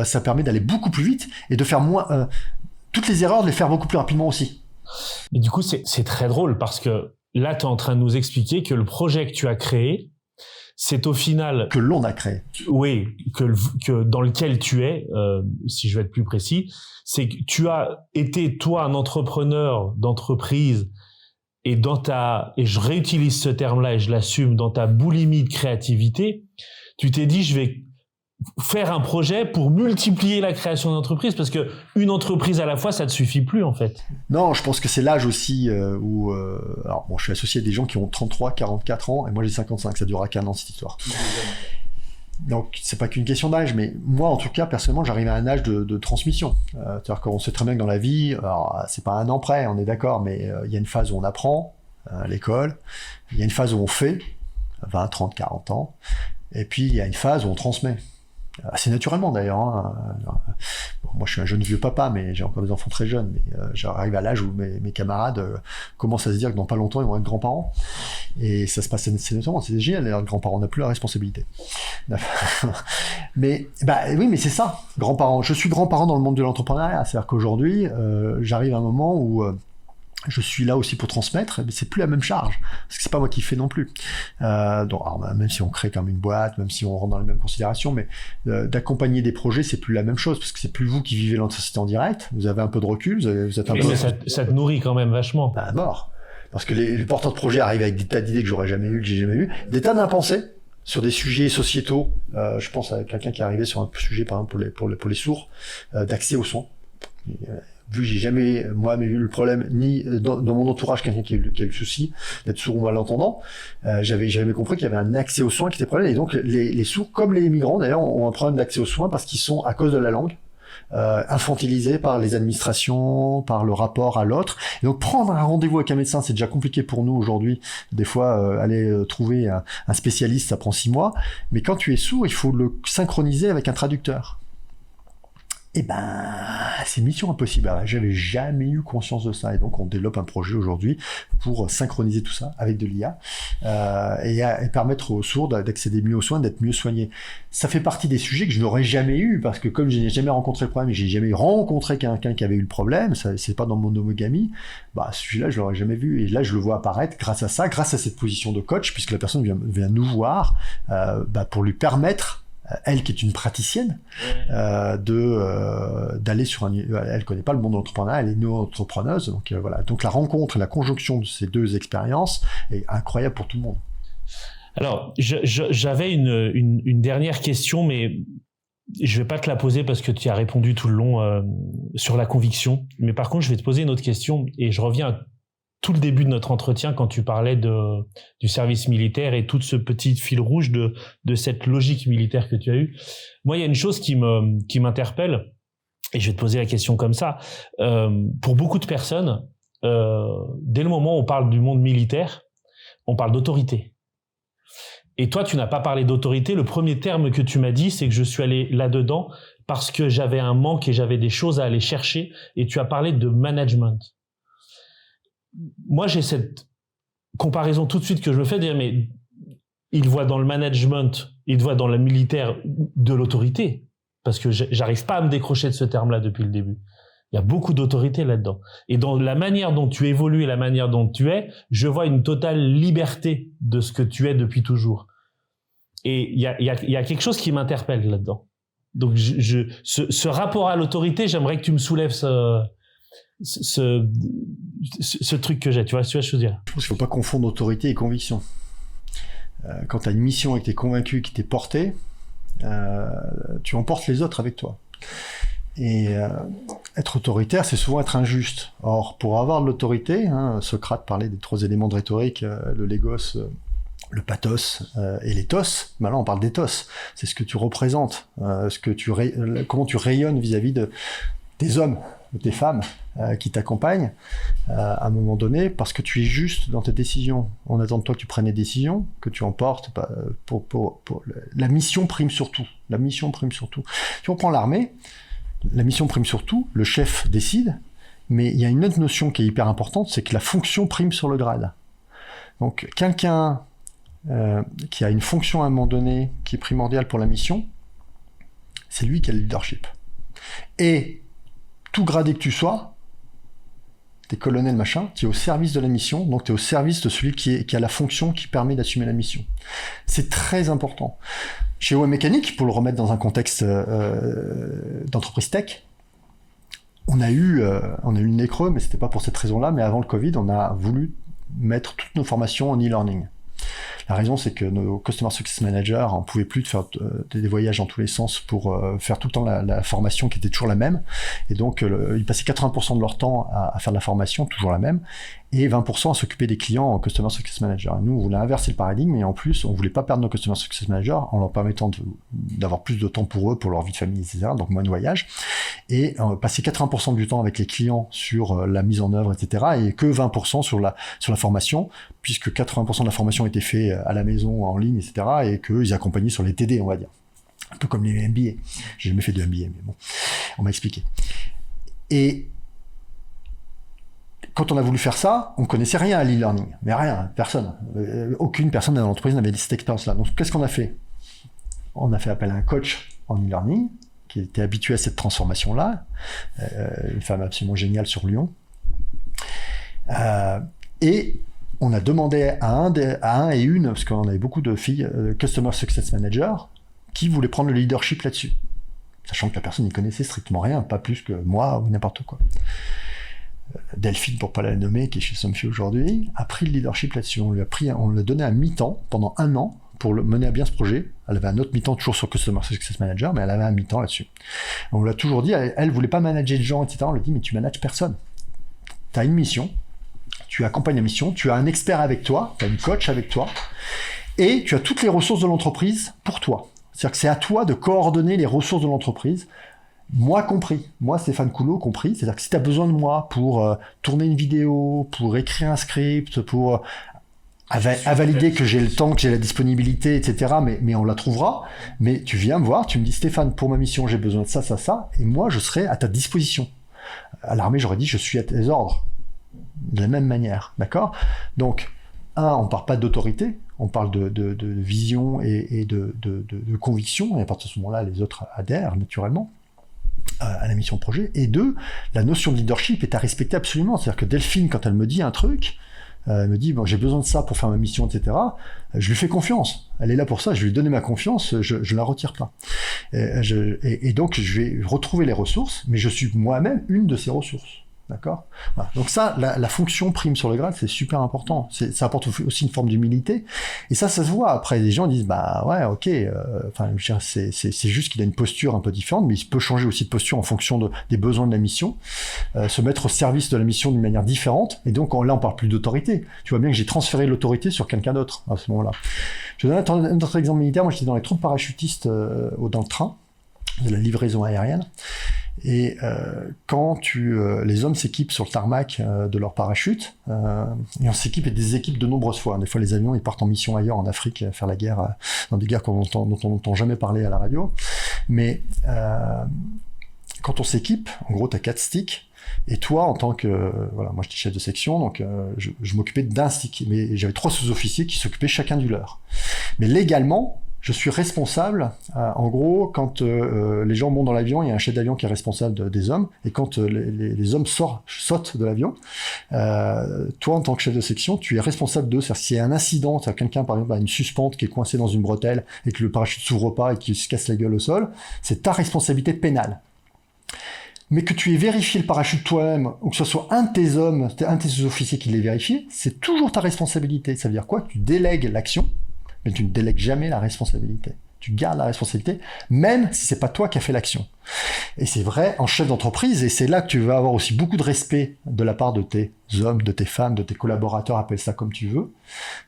ça permet d'aller beaucoup plus vite et de faire moins toutes les erreurs, de les faire beaucoup plus rapidement aussi. Mais du coup, c'est très drôle parce que là, tu es en train de nous expliquer que le projet que tu as créé, c'est au final... Que l'on a créé. Oui, que dans lequel tu es, si je vais être plus précis, c'est que tu as été, toi, un entrepreneur d'entreprise et et je réutilise ce terme-là et je l'assume, dans ta boulimie de créativité, tu t'es dit, je vais faire un projet pour multiplier la création d'entreprise, parce que une entreprise à la fois, ça ne suffit plus, en fait. Non, je pense que c'est l'âge aussi où... alors, bon, je suis associé à des gens qui ont 33, 44 ans, et moi j'ai 55, ça durera qu'un an, cette histoire. Donc, c'est pas qu'une question d'âge, mais moi, en tout cas, personnellement, j'arrive à un âge de transmission. C'est-à-dire qu'on sait très bien que dans la vie, alors, c'est pas un an près, on est d'accord, mais il y a une phase où on apprend à l'école, il y a une phase où on fait, 20, 30, 40 ans, et puis il y a une phase où on transmet. Assez naturellement d'ailleurs. Bon, moi je suis un jeune vieux papa, mais j'ai encore des enfants très jeunes, mais j'arrive à l'âge où mes camarades commencent à se dire que dans pas longtemps ils vont être grands-parents, et ça se passe assez naturellement. C'est génial d'ailleurs, grands-parents, on n'a plus la responsabilité. Mais oui, mais c'est ça, grands-parents. Je suis grand-parent dans le monde de l'entrepreneuriat, c'est-à-dire qu'aujourd'hui j'arrive à un moment où je suis là aussi pour transmettre, mais c'est plus la même charge, parce que c'est pas moi qui fais non plus. Donc, alors, même si on crée quand même une boîte, même si on rentre dans les mêmes considérations, mais d'accompagner des projets, c'est plus la même chose, parce que c'est plus vous qui vivez l'entité en direct. Vous avez un peu de recul, vous êtes un peu. Mais ça te nourrit quand même vachement. À mort, parce que les porteurs de projets arrivent avec des tas d'idées que j'aurais jamais eues, que j'ai jamais eues, des tas d'impensés sur des sujets sociétaux. Je pense à quelqu'un qui est arrivé sur un sujet, par exemple pour les sourds, d'accès aux soins. Vu que j'ai jamais, moi, eu le problème, ni dans mon entourage, quelqu'un qui a eu le souci d'être sourd ou malentendant, j'avais jamais compris qu'il y avait un accès aux soins qui était problème. Et donc, les sourds, comme les migrants, d'ailleurs, ont un problème d'accès aux soins parce qu'ils sont, à cause de la langue, infantilisés par les administrations, par le rapport à l'autre. Et donc, prendre un rendez-vous avec un médecin, c'est déjà compliqué pour nous aujourd'hui. Des fois, aller trouver un spécialiste, ça prend 6 mois. Mais quand tu es sourd, il faut le synchroniser avec un traducteur. Eh ben, c'est mission impossible. Alors, j'avais jamais eu conscience de ça. Et donc, on développe un projet aujourd'hui pour synchroniser tout ça avec de l'IA et permettre aux sourds d'accéder mieux aux soins, d'être mieux soignés. Ça fait partie des sujets que je n'aurais jamais eu parce que comme je n'ai jamais rencontré le problème et j'ai jamais rencontré quelqu'un qui avait eu le problème, ça, c'est pas dans mon homogamie, ce sujet-là, je l'aurais jamais vu. Et là, je le vois apparaître grâce à ça, grâce à cette position de coach, puisque la personne vient nous voir pour lui permettre, elle qui est une praticienne, d'aller sur elle connaît pas le monde de l'entrepreneuriat, elle est néo-entrepreneuse, donc voilà. Donc la rencontre, la conjonction de ces deux expériences est incroyable pour tout le monde. Alors, j'avais une dernière question, mais je vais pas te la poser parce que tu as répondu tout le long sur la conviction. Mais par contre, je vais te poser une autre question et je reviens à tout le début de notre entretien quand tu parlais du service militaire et tout ce petit fil rouge de cette logique militaire que tu as eue. Moi, il y a une chose qui m'interpelle et je vais te poser la question comme ça. Pour beaucoup de personnes, dès le moment où on parle du monde militaire, on parle d'autorité. Et toi, tu n'as pas parlé d'autorité. Le premier terme que tu m'as dit, c'est que je suis allé là-dedans parce que j'avais un manque et j'avais des choses à aller chercher. Et tu as parlé de management. Moi, j'ai cette comparaison tout de suite que je me fais, de dire, mais il voit dans le management, il voit dans le militaire de l'autorité. Parce que j'arrive pas à me décrocher de ce terme-là depuis le début. Il y a beaucoup d'autorité là-dedans. Et dans la manière dont tu évolues et la manière dont tu es, je vois une totale liberté de ce que tu es depuis toujours. Et il y a quelque chose qui m'interpelle là-dedans. Donc, ce rapport à l'autorité, j'aimerais que tu me soulèves ce truc que j'ai. Tu vois ce que je veux dire? Je pense qu'il ne faut pas confondre autorité et conviction. Quand tu as une mission et que tu es convaincu, qui t'est portée, tu emportes les autres avec toi. Et être autoritaire, c'est souvent être injuste. Or, pour avoir de l'autorité, Socrate parlait des 3 éléments de rhétorique, le légos, le pathos et l'éthos. Maintenant, on parle d'éthos. C'est ce que tu représentes, comment tu rayonnes vis-à-vis des hommes, de tes femmes qui t'accompagnent à un moment donné, parce que tu es juste dans tes décisions. On attend de toi que tu prennes des décisions, que tu emportes. La mission prime sur tout. La mission prime sur tout. Si on prend l'armée, la mission prime sur tout, le chef décide, mais il y a une autre notion qui est hyper importante, c'est que la fonction prime sur le grade. Donc, quelqu'un qui a une fonction à un moment donné qui est primordiale pour la mission, c'est lui qui a le leadership. Et tout gradé que tu sois, t'es colonel machin, tu es au service de la mission, donc tu es au service de celui qui a la fonction qui permet d'assumer la mission. C'est très important. Chez OM Mécanique, pour le remettre dans un contexte d'entreprise tech, on a eu le nez creux, mais c'était pas pour cette raison-là, mais avant le Covid, on a voulu mettre toutes nos formations en e-learning. La raison, c'est que nos Customer Success Managers, on pouvait plus faire des voyages dans tous les sens pour faire tout le temps la formation qui était toujours la même. Et donc, ils passaient 80% de leur temps à faire de la formation, toujours la même, et 20% à s'occuper des clients en Customer Success Manager. Et nous, on voulait inverser le paradigme, et en plus, on voulait pas perdre nos Customer Success Managers en leur permettant d'avoir plus de temps pour eux, pour leur vie de famille, etc., donc moins de voyages, et passer 80% du temps avec les clients sur la mise en œuvre, etc., et que 20% sur la formation, puisque 80% de la formation était faite à la maison, en ligne, etc., et qu'ils accompagnaient sur les TD, on va dire. Un peu comme les MBA. J'ai jamais fait de MBA, mais bon, on m'a expliqué. Et quand on a voulu faire ça, on connaissait rien à l'e-learning. Mais rien, personne. Aucune personne dans l'entreprise n'avait cette expérience-là. Donc, qu'est-ce qu'on a fait? On a fait appel à un coach en e-learning qui était habitué à cette transformation-là. Une femme absolument géniale sur Lyon. Et on a demandé à un et une, parce qu'on avait beaucoup de filles, Customer Success Manager, qui voulaient prendre le leadership là-dessus. Sachant que la personne n'y connaissait strictement rien, pas plus que moi ou n'importe quoi. Delphine, pour pas la nommer, qui est chez Somfy aujourd'hui, a pris le leadership là-dessus. On l'a donné à mi-temps pendant 1 an pour mener à bien ce projet. Elle avait un autre mi-temps toujours sur Customer Success Manager, mais elle avait un mi-temps là-dessus. On l'a toujours dit, elle voulait pas manager de gens, etc. On lui a dit, mais tu manages personne. Tu as une mission, tu accompagnes la mission, tu as un expert avec toi, tu as une coach avec toi, et tu as toutes les ressources de l'entreprise pour toi. C'est-à-dire que c'est à toi de coordonner les ressources de l'entreprise, moi compris, moi Stéphane Coulot compris, c'est-à-dire que si tu as besoin de moi pour tourner une vidéo, pour écrire un script, pour à valider que j'ai le temps, que j'ai la disponibilité, etc., mais on la trouvera, mais tu viens me voir, tu me dis Stéphane, pour ma mission, j'ai besoin de ça, ça, ça, et moi je serai à ta disposition. À l'armée, j'aurais dit je suis à tes ordres, de la même manière, d'accord? Donc, on parle pas d'autorité, on parle de vision et de conviction, et à partir de ce moment-là, les autres adhèrent naturellement à la mission projet. Et 2, la notion de leadership est à respecter absolument. C'est-à-dire que Delphine, quand elle me dit un truc, elle me dit, bon, j'ai besoin de ça pour faire ma mission, etc., je lui fais confiance. Elle est là pour ça, je lui ai donné ma confiance, je la retire pas. Et donc, je vais retrouver les ressources, mais je suis moi-même une de ces ressources. D'accord? Voilà. Donc ça, la fonction prime sur le grade, c'est super important. Ça apporte aussi une forme d'humilité. Et ça se voit. Après, les gens disent, bah ouais, ok. C'est juste qu'il a une posture un peu différente, mais il peut changer aussi de posture en fonction des besoins de la mission, se mettre au service de la mission d'une manière différente. Et donc là, on parle plus d'autorité. Tu vois bien que j'ai transféré l'autorité sur quelqu'un d'autre à ce moment-là. Je vais donner un autre exemple militaire. Moi, j'étais dans les troupes parachutistes dans le train de la livraison aérienne. Et quand les hommes s'équipent sur le tarmac de leur parachute, et on s'équipe et des équipes de nombreuses fois. Des fois, les avions ils partent en mission ailleurs en Afrique, faire la guerre dans des guerres dont on n'entend jamais parler à la radio. Mais quand on s'équipe, en gros, t'as 4 sticks. Et toi, en tant que voilà, moi j'étais chef de section, donc je m'occupais d'un stick. Mais j'avais 3 sous-officiers qui s'occupaient chacun du leur. Mais légalement, Je suis responsable, en gros, quand les gens montent dans l'avion, il y a un chef d'avion qui est responsable des hommes, et quand les hommes sautent de l'avion, toi, en tant que chef de section, tu es responsable d'eux. C'est-à-dire, s'il y a un incident, c'est-à-dire quelqu'un, par exemple, a une suspente qui est coincée dans une bretelle, et que le parachute s'ouvre pas, et qu'il se casse la gueule au sol, c'est ta responsabilité pénale. Mais que tu aies vérifié le parachute toi-même, ou que ce soit un de tes hommes, un de tes officiers qui l'ait vérifié, c'est toujours ta responsabilité. Ça veut dire quoi? Tu délègues l'action, mais tu ne délègues jamais la responsabilité. Tu gardes la responsabilité, même si c'est pas toi qui as fait l'action. Et c'est vrai en chef d'entreprise, et c'est là que tu vas avoir aussi beaucoup de respect de la part de tes hommes, de tes femmes, de tes collaborateurs, appelle ça comme tu veux.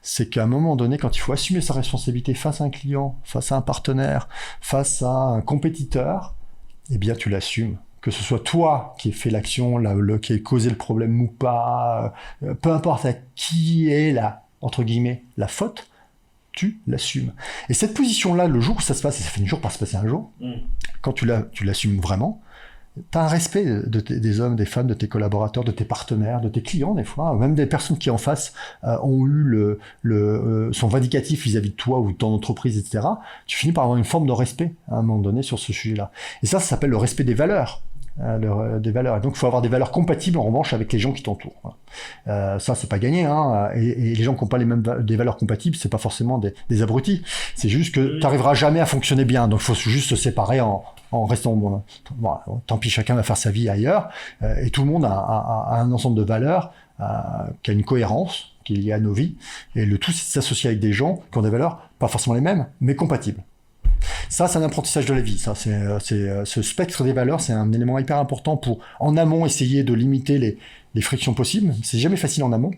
C'est qu'à un moment donné, quand il faut assumer sa responsabilité face à un client, face à un partenaire, face à un compétiteur, eh bien tu l'assumes. Que ce soit toi qui ai fait l'action, qui ait causé le problème ou pas, peu importe à qui est entre guillemets, la faute, tu l'assumes. Et cette position-là, le jour où ça se passe, et ça finit toujours par se passer un jour, quand tu l'assumes vraiment, tu as un respect des hommes, des femmes, de tes collaborateurs, de tes partenaires, de tes clients des fois, même des personnes qui en face ont eu sont vindicatifs vis-à-vis de toi ou de ton entreprise, etc. Tu finis par avoir une forme de respect à un moment donné sur ce sujet-là. Et ça s'appelle le respect des valeurs. Des valeurs. Et donc, il faut avoir des valeurs compatibles, en revanche, avec les gens qui t'entourent. Ça, c'est pas gagné, hein. Et les gens qui n'ont pas des valeurs compatibles, c'est pas forcément des abrutis. C'est juste que tu n'arriveras jamais à fonctionner bien. Donc, il faut juste se séparer en restant... Bon, tant pis, chacun va faire sa vie ailleurs. Et tout le monde a un ensemble de valeurs qui a une cohérence, qui est liée à nos vies. Et le tout, c'est de s'associer avec des gens qui ont des valeurs, pas forcément les mêmes, mais compatibles. Ça, c'est un apprentissage de la vie. Ça, ce spectre des valeurs, c'est un élément hyper important pour, en amont, essayer de limiter les frictions possibles. C'est jamais facile en amont.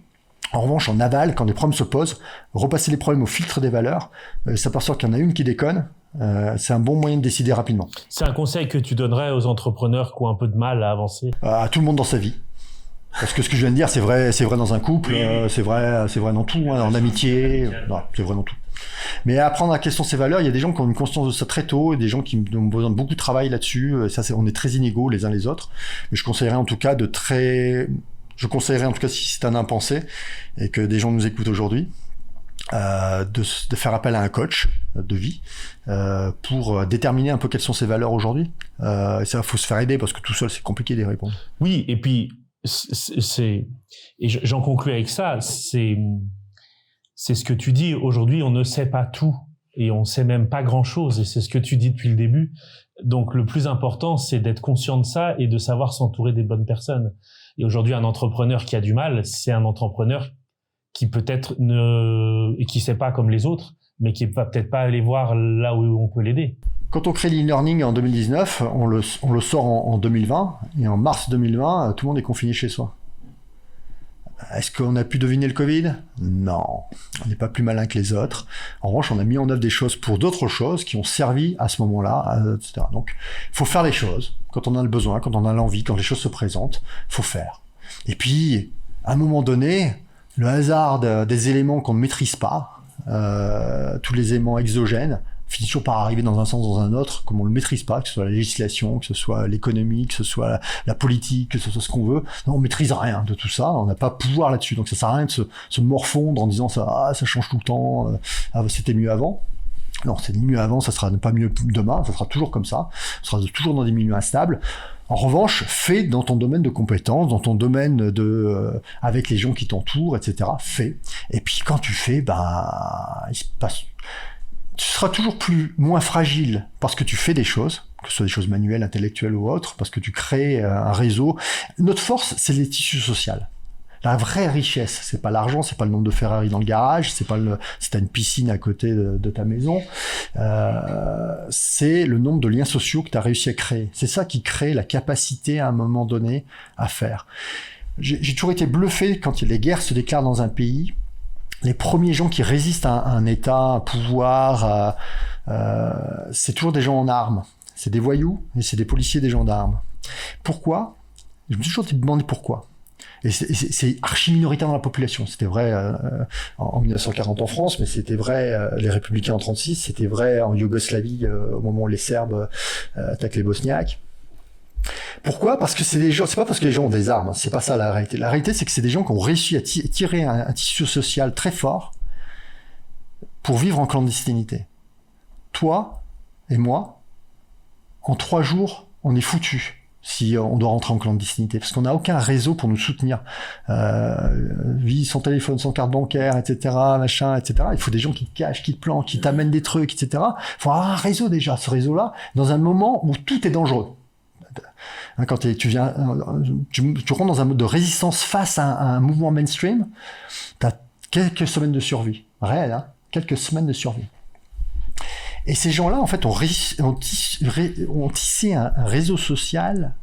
En revanche, en aval, quand des problèmes se posent, repasser les problèmes au filtre des valeurs, s'apercevoir qu'il y en a une qui déconne, c'est un bon moyen de décider rapidement. C'est un conseil que tu donnerais aux entrepreneurs qui ont un peu de mal à avancer? À tout le monde dans sa vie. Parce que ce que je viens de dire, c'est vrai dans un couple, c'est vrai dans tout, hein, en amitié, c'est vrai dans tout. Mais apprendre à quelles sont ces valeurs, il y a des gens qui ont une conscience de ça très tôt, et des gens qui ont besoin de beaucoup de travail là-dessus. Ça, on est très inégaux les uns les autres. Mais je conseillerais en tout cas si c'est un impensé et que des gens nous écoutent aujourd'hui, de faire appel à un coach de vie pour déterminer un peu quelles sont ces valeurs aujourd'hui. Et ça, faut se faire aider parce que tout seul, c'est compliqué d'y répondre. Oui, et puis j'en conclus avec ça, c'est ce que tu dis. Aujourd'hui, on ne sait pas tout et on sait même pas grand-chose, et c'est ce que tu dis depuis le début. Donc, le plus important, c'est d'être conscient de ça et de savoir s'entourer des bonnes personnes. Et aujourd'hui, un entrepreneur qui a du mal, c'est un entrepreneur qui peut-être qui sait pas comme les autres, mais qui va peut-être pas aller voir là où on peut l'aider. Quand on crée l'e-learning en 2019, on le sort en 2020, et en mars 2020, tout le monde est confiné chez soi. Est-ce qu'on a pu deviner le Covid? Non, on n'est pas plus malin que les autres. En revanche, on a mis en œuvre des choses pour d'autres choses qui ont servi à ce moment-là, etc. Donc, il faut faire les choses quand on a le besoin, quand on a l'envie, quand les choses se présentent, il faut faire. Et puis, à un moment donné, le hasard des éléments qu'on ne maîtrise pas, tous les éléments exogènes, finit toujours par arriver dans un sens, dans un autre, comme on le maîtrise pas, que ce soit la législation, que ce soit l'économie, que ce soit la politique, que ce soit ce qu'on veut. Non, on maîtrise rien de tout ça, on n'a pas pouvoir là-dessus. Donc ça sert à rien de se morfondre en disant ça change tout le temps, c'était mieux avant. Non, c'est mieux avant, ça sera pas mieux demain, ça sera toujours comme ça, ça sera toujours dans des milieux instables. En revanche, fais dans ton domaine de compétences, dans ton domaine avec les gens qui t'entourent, etc. Fais. Et puis quand tu fais, il se passe. Tu seras toujours moins fragile parce que tu fais des choses, que ce soit des choses manuelles, intellectuelles ou autres, parce que tu crées un réseau. Notre force, c'est les tissus sociaux. La vraie richesse, c'est pas l'argent, c'est pas le nombre de Ferrari dans le garage, c'est pas si t'as une piscine à côté de ta maison, c'est le nombre de liens sociaux que tu as réussi à créer. C'est ça qui crée la capacité à un moment donné à faire. J'ai toujours été bluffé quand les guerres se déclarent dans un pays. Les premiers gens qui résistent à un État, à un pouvoir, c'est toujours des gens en armes. C'est des voyous et c'est des policiers, des gendarmes. Pourquoi? Je me suis toujours demandé pourquoi. Et c'est archi minoritaire dans la population. C'était vrai en 1940 en France, mais c'était vrai les Républicains en 1936, c'était vrai en Yougoslavie au moment où les Serbes attaquent les Bosniaques. Pourquoi? Parce que c'est des gens, c'est pas parce que les gens ont des armes, c'est pas ça la réalité. La réalité, c'est que c'est des gens qui ont réussi à tirer un tissu social très fort pour vivre en clandestinité. toi et moi, en 3 jours, on est foutus si on doit rentrer en clandestinité, parce qu'on n'a aucun réseau pour nous soutenir. Son téléphone, son carte bancaire, etc., machin, etc. Il faut des gens qui te cachent, qui te planquent, qui t'amènent des trucs, etc. Il faut avoir un réseau déjà, ce réseau-là, dans un moment où tout est dangereux. Quand tu rentres dans un mode de résistance face à un mouvement mainstream, tu as quelques semaines de survie. Réel, hein, quelques semaines de survie. Et ces gens-là, en fait, ont tissé un réseau social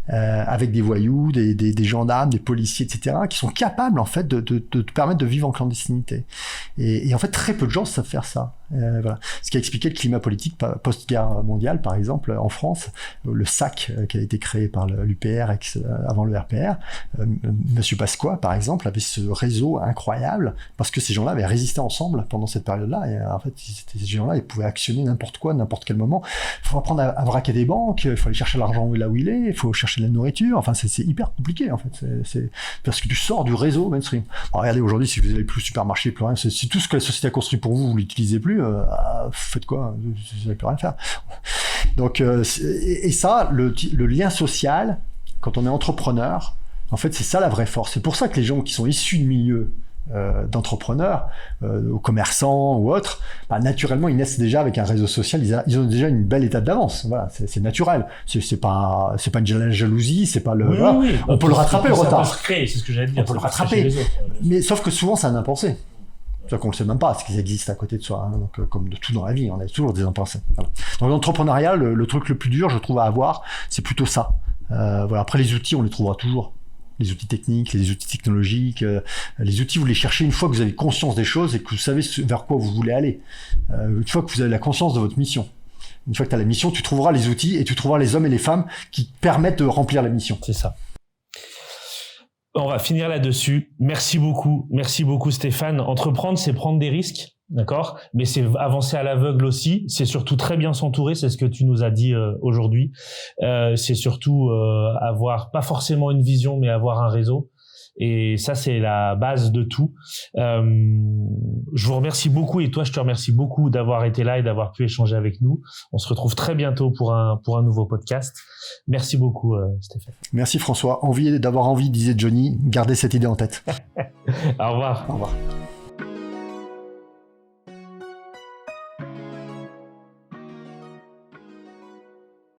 avec des voyous, des gendarmes, des policiers, etc., qui sont capables, en fait, de te permettre de vivre en clandestinité. Et en fait, très peu de gens savent faire ça. Voilà. Ce qui a expliqué le climat politique post-guerre mondiale, par exemple, en France, le SAC qui a été créé par l'UPR avant le RPR, Monsieur Pasqua, par exemple, avait ce réseau incroyable parce que ces gens-là avaient résisté ensemble pendant cette période-là. Et en fait, ces gens-là, ils pouvaient actionner n'importe quoi, n'importe quel moment. Il faut apprendre à braquer des banques, il faut aller chercher l'argent là où il est, il faut chercher de la nourriture. Enfin, c'est hyper compliqué, en fait. C'est parce que tu sors du réseau mainstream. Alors, regardez, aujourd'hui, si vous n'avez plus supermarché, plus rien, si tout ce que la société a construit pour vous, vous l'utilisez plus, faites quoi? Vous n'avez plus rien à faire. Donc, et ça, le lien social, quand on est entrepreneur, en fait, c'est ça la vraie force. C'est pour ça que les gens qui sont issus de milieux d'entrepreneurs, ou commerçants ou autres, naturellement, ils naissent déjà avec un réseau social. Ils ont déjà une belle étape d'avance. Voilà, c'est naturel. C'est pas une jalousie. C'est pas le. Oui, voilà. oui. On peut le rattraper le retard. Ça peut se créer, c'est ce que j'allais dire. On peut le rattraper. Mais sauf que souvent, c'est un impensé. C'est-à-dire qu'on ne le sait même pas, ce qui existe à côté de soi. Hein. Donc, comme de tout dans la vie, on a toujours des impensés. Voilà. Dans l'entrepreneuriat, le truc le plus dur, je trouve, à avoir, c'est plutôt ça. Voilà. Après, les outils, on les trouvera toujours. Les outils techniques, les outils technologiques, les outils, vous les cherchez une fois que vous avez conscience des choses et que vous savez vers quoi vous voulez aller. Une fois que vous avez la conscience de votre mission. Une fois que tu as la mission, tu trouveras les outils et tu trouveras les hommes et les femmes qui permettent de remplir la mission. C'est ça. On va finir là-dessus. Merci beaucoup Stéphane. Entreprendre, c'est prendre des risques, d'accord ? Mais c'est avancer à l'aveugle aussi. C'est surtout très bien s'entourer, c'est ce que tu nous as dit aujourd'hui. C'est surtout avoir, pas forcément une vision, mais avoir un réseau. Et ça, c'est la base de tout. Je vous remercie beaucoup et toi, je te remercie beaucoup d'avoir été là et d'avoir pu échanger avec nous. On se retrouve très bientôt pour un nouveau podcast. Merci beaucoup, Stéphane. Merci François. D'avoir envie, disait Johnny. Gardez cette idée en tête. Au revoir. Au revoir.